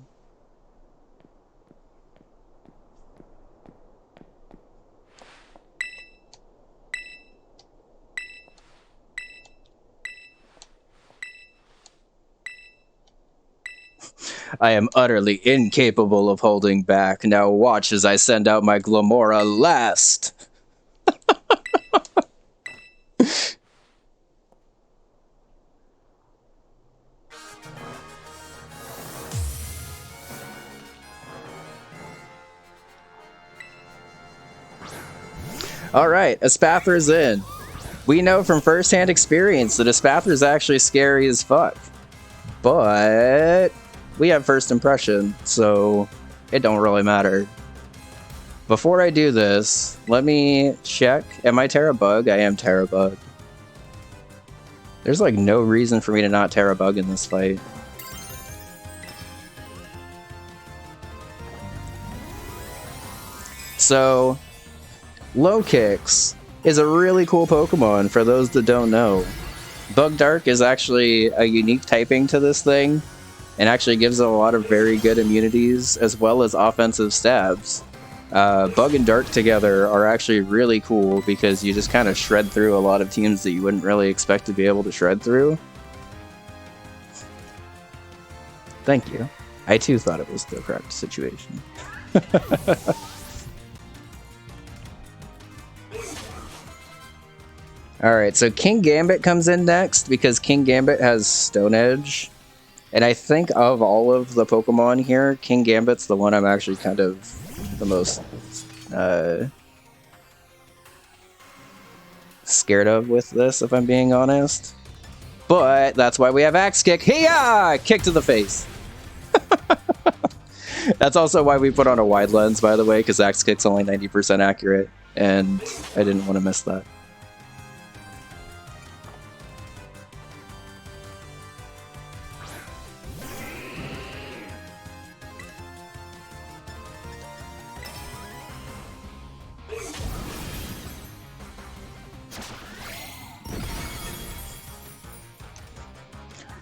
I am utterly incapable of holding back. Now watch as I send out my Glamora last. Alright, Espathra's in. We know from first-hand experience that Espathra's actually scary as fuck. But we have first impression, so it don't really matter. Before I do this, let me check. Am I Terra Bug? I am Terra Bug. There's like no reason for me to not Terra Bug in this fight. So, Low Kicks is a really cool Pokemon for those that don't know. Bug Dark is actually a unique typing to this thing, and actually gives it a lot of very good immunities, as well as offensive stabs. Bug and Dark together are actually really cool, because you just kind of shred through a lot of teams that you wouldn't really expect to be able to shred through. Thank you. I too thought it was the correct situation. Alright, so King Gambit comes in next, because King Gambit has Stone Edge. And I think of all of the Pokemon here, King Gambit's the one I'm actually kind of the most scared of with this, if I'm being honest. But that's why we have Axe Kick. Hiya! Kick to the face. That's also why we put on a wide lens, by the way, because Axe Kick's only 90% accurate, and I didn't want to miss that.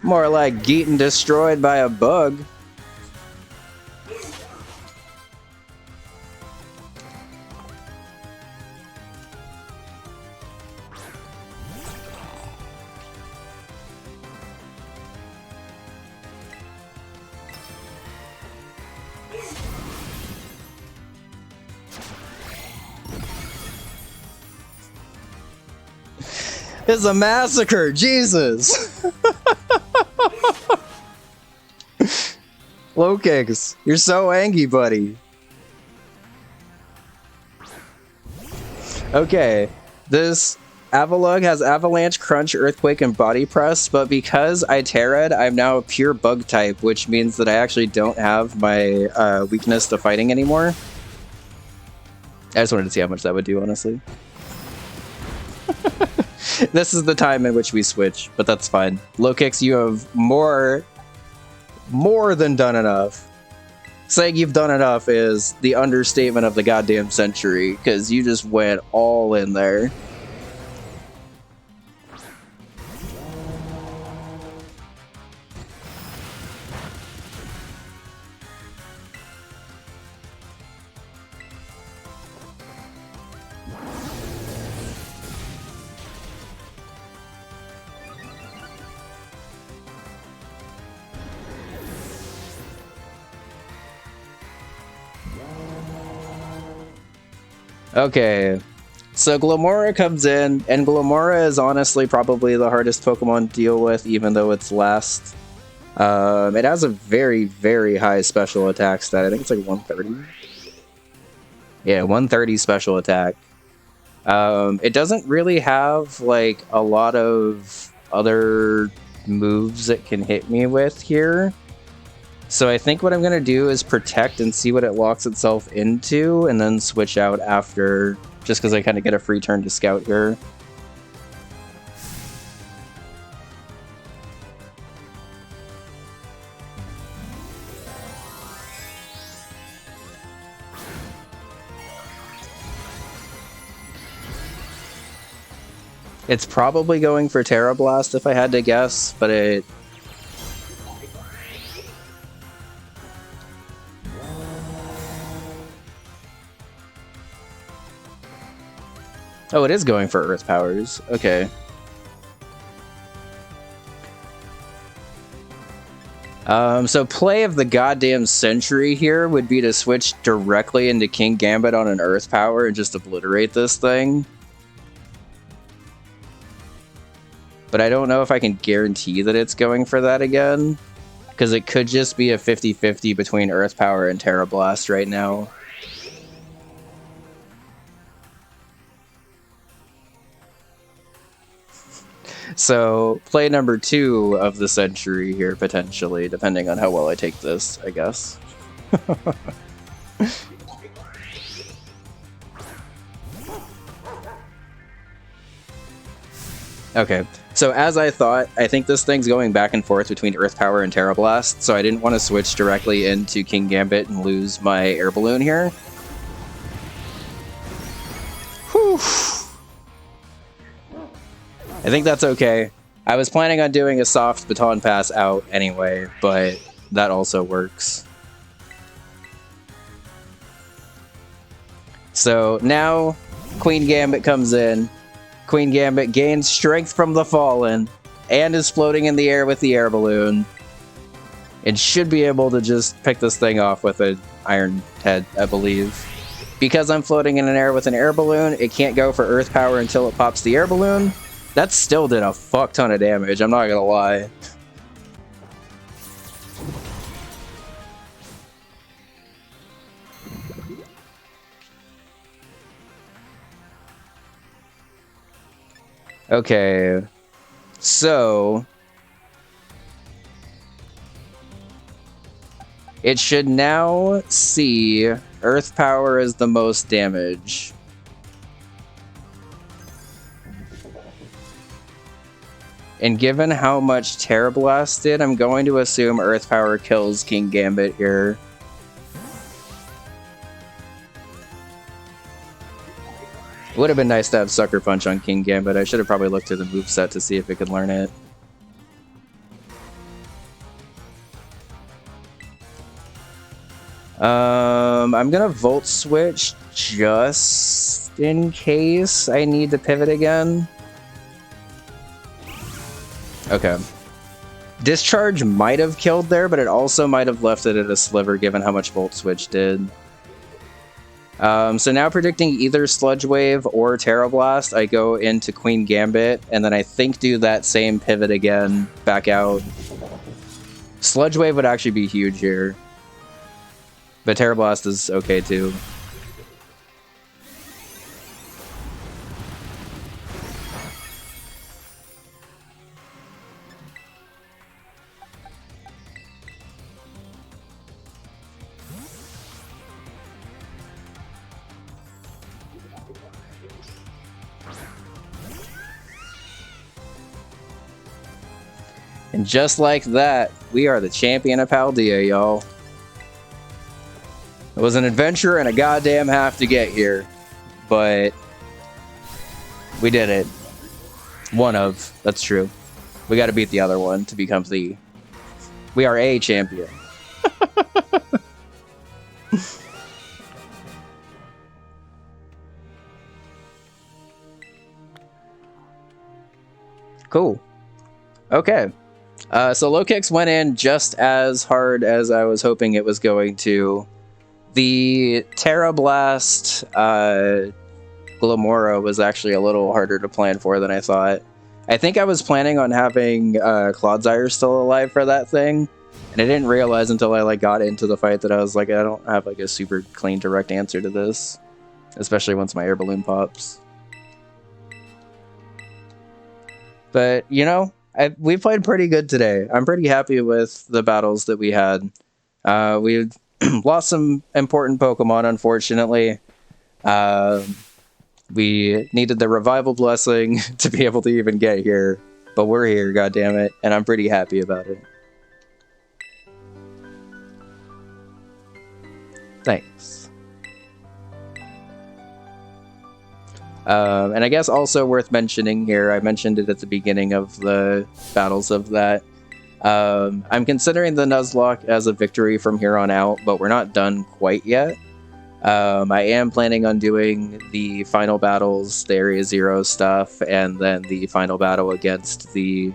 More like getting destroyed by a bug. It's a massacre, Jesus! Low Kicks, you're so angry, buddy. Okay, this Avalugg has Avalanche, Crunch, Earthquake, and Body Press, but because I Terra'd, I'm now a pure Bug type, which means that I actually don't have my weakness to fighting anymore. I just wanted to see how much that would do, honestly. This is the time in which we switch, but that's fine. Low Kicks, you have more than done enough. saying you've done enough is the understatement of the goddamn century, because you just went all in there. Okay, so Glomora comes in, and Glomora is honestly probably the hardest Pokemon to deal with, even though it's last. It has a very, very high special attack stat. I think it's like 130. Yeah, 130 special attack. It doesn't really have like a lot of other moves it can hit me with here. So I think what I'm going to do is protect and see what it locks itself into, and then switch out after, just because I kind of get a free turn to scout here. It's probably going for Terra Blast if I had to guess, but it... Oh, it is going for Earth Powers. Okay. So play of the goddamn century here would be to switch directly into King Gambit on an Earth Power and just obliterate this thing. But I don't know if I can guarantee that it's going for that again, because it could just be a 50-50 between Earth Power and Terra Blast right now. So, play number 2 of the century here, potentially, depending on how well I take this, I guess. Okay, so as I thought, I think this thing's going back and forth between Earth Power and Terra Blast, so I didn't want to switch directly into King Gambit and lose my Air Balloon here. Whew. I think that's okay. I was planning on doing a soft baton pass out anyway, but that also works. So now Queen Gambit comes in. Queen Gambit gains strength from the Fallen and is floating in the air with the Air Balloon. It should be able to just pick this thing off with an Iron Head, I believe. Because I'm floating in an air with an Air Balloon, it can't go for Earth Power until it pops the Air Balloon. That still did a fuck ton of damage, I'm not gonna lie. Okay, so it should now see Earth Power as the most damage. And given how much Terra Blast did, I'm going to assume Earth Power kills King Gambit here. It would have been nice to have Sucker Punch on King Gambit. I should have probably looked at the moveset to see if it could learn it. I'm gonna Volt Switch just in case I need to pivot again. Okay. Discharge might have killed there, but it also might have left it at a sliver given how much Volt Switch did. So now predicting either Sludge Wave or Terra Blast, I go into Queen Gambit, and then I think do that same pivot again, back out. Sludge Wave would actually be huge here. But Terra Blast is okay too. And just like that, we are the champion of Paldea, y'all. was an adventure and a goddamn half to get here, but we did it. One of, that's true. We got to beat the other one to become the... We are a champion. Cool. Okay. So low kicks went in just as hard as I was hoping it was going to. The Terra Blast Glamora was actually a little harder to plan for than I thought. I think I was planning on having Clodsire still alive for that thing, and I didn't realize until I like got into the fight that I was like, I don't have like a super clean direct answer to this, especially once my air balloon pops. But you know, we played pretty good today. I'm pretty happy with the battles that we had. We lost some important Pokemon, unfortunately. We needed the revival blessing to be able to even get here, but we're here, goddammit, and I'm pretty happy about it. Thanks. And I guess also worth mentioning here, I mentioned it at the beginning of the battles of that. I'm considering the Nuzlocke as a victory from here on out, but we're not done quite yet. I am planning on doing the final battles, the Area Zero stuff, and then the final battle against the...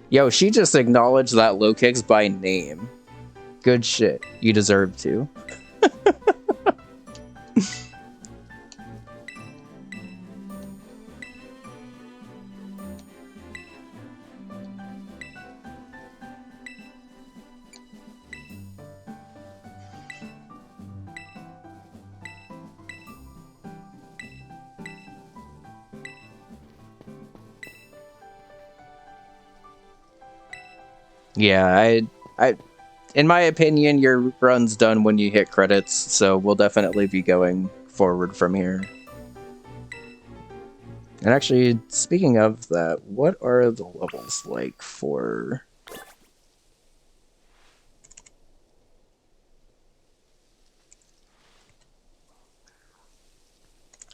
Yo, she just acknowledged that low kicks by name. Good shit. You deserve to. Yeah, in my opinion, your run's done when you hit credits, so we'll definitely be going forward from here. And actually, speaking of that, what are the levels like for...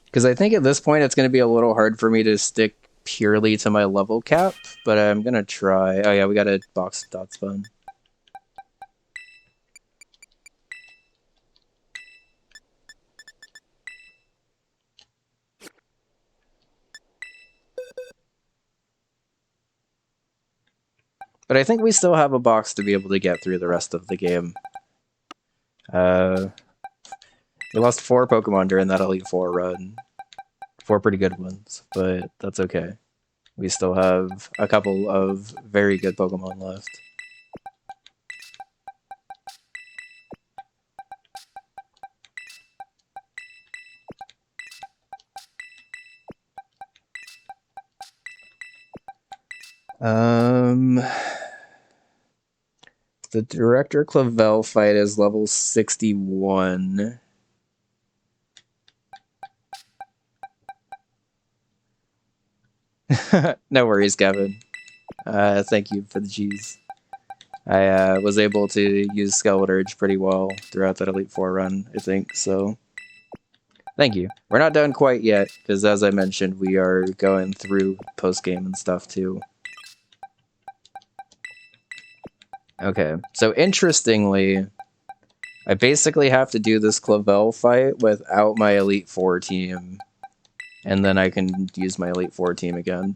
Because I think at this point it's going to be a little hard for me to stick purely to my level cap, but I'm going to try. Oh yeah, we got a box of dot spawn. But I think we still have a box to be able to get through the rest of the game. We lost 4 Pokemon during that Elite Four run. 4 pretty good ones, but that's okay. We still have a couple of very good Pokemon left. The Director Clavel fight is level 61. No worries, Gavin. Thank you for the G's. I was able to use Skeleturge pretty well throughout that Elite Four run, I think, so... Thank you. We're not done quite yet, because as I mentioned, we are going through post-game and stuff, too. Okay, so interestingly, I basically have to do this Clavel fight without my Elite Four team, and then I can use my Elite Four team again.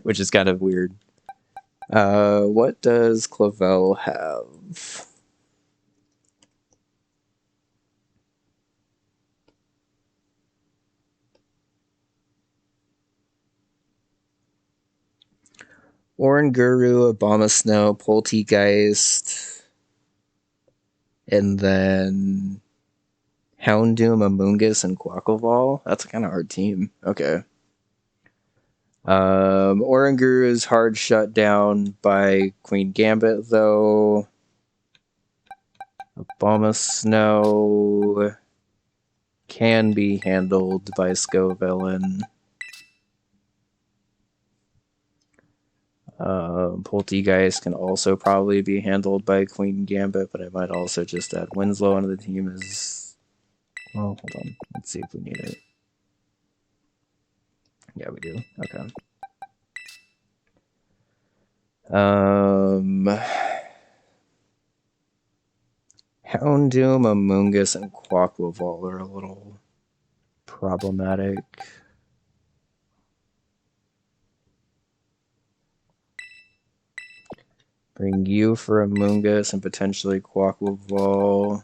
Which is kind of weird. What does Clavel have? Oranguru, Abomasnow, Poltegeist, and then Houndoom, Amoonguss, and Quackleval. That's a kind of hard team. Okay. Oranguru is hard shut down by Queen Gambit, though. Abomasnow can be handled by Scovillain. Poltergeist can also probably be handled by Queen Gambit, but I might also just add Winslow onto the team as... Well, hold on. Let's see if we need it. Yeah, we do. Okay. Houndoom, Amoonguss, and Quaquaval are a little problematic. Bring you for Amoonguss and potentially Quaquaval.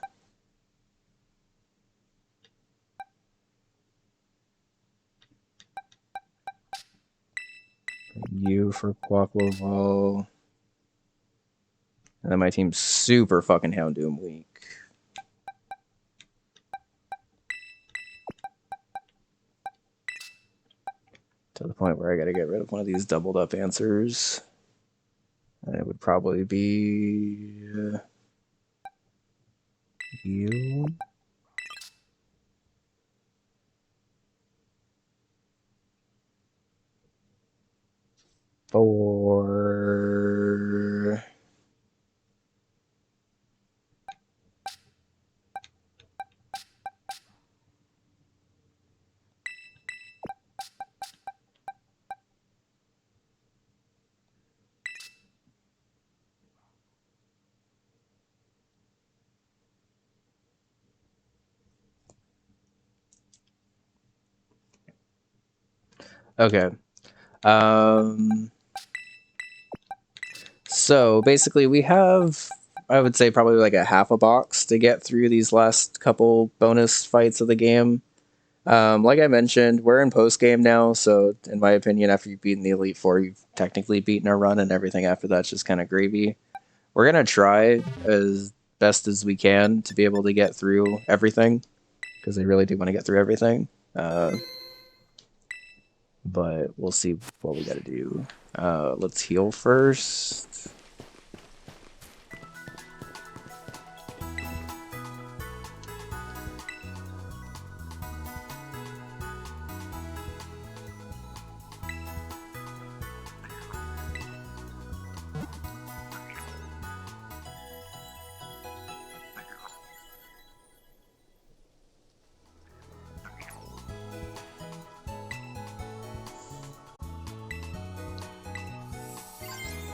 Bring you for Quaquaval. And then my team's super fucking Houndoom weak. To the point where I gotta get rid of one of these doubled up answers. And it would probably be... you? For... Okay. So basically we have, I would say, probably like a half a box to get through these last couple bonus fights of the game. Like I mentioned, we're in post game now, so in my opinion, after you've beaten the Elite Four, you've technically beaten a run, and everything after that's just kind of gravy. We're gonna try as best as we can to be able to get through everything, because I really do want to get through everything. But we'll see what we gotta do. Let's heal first.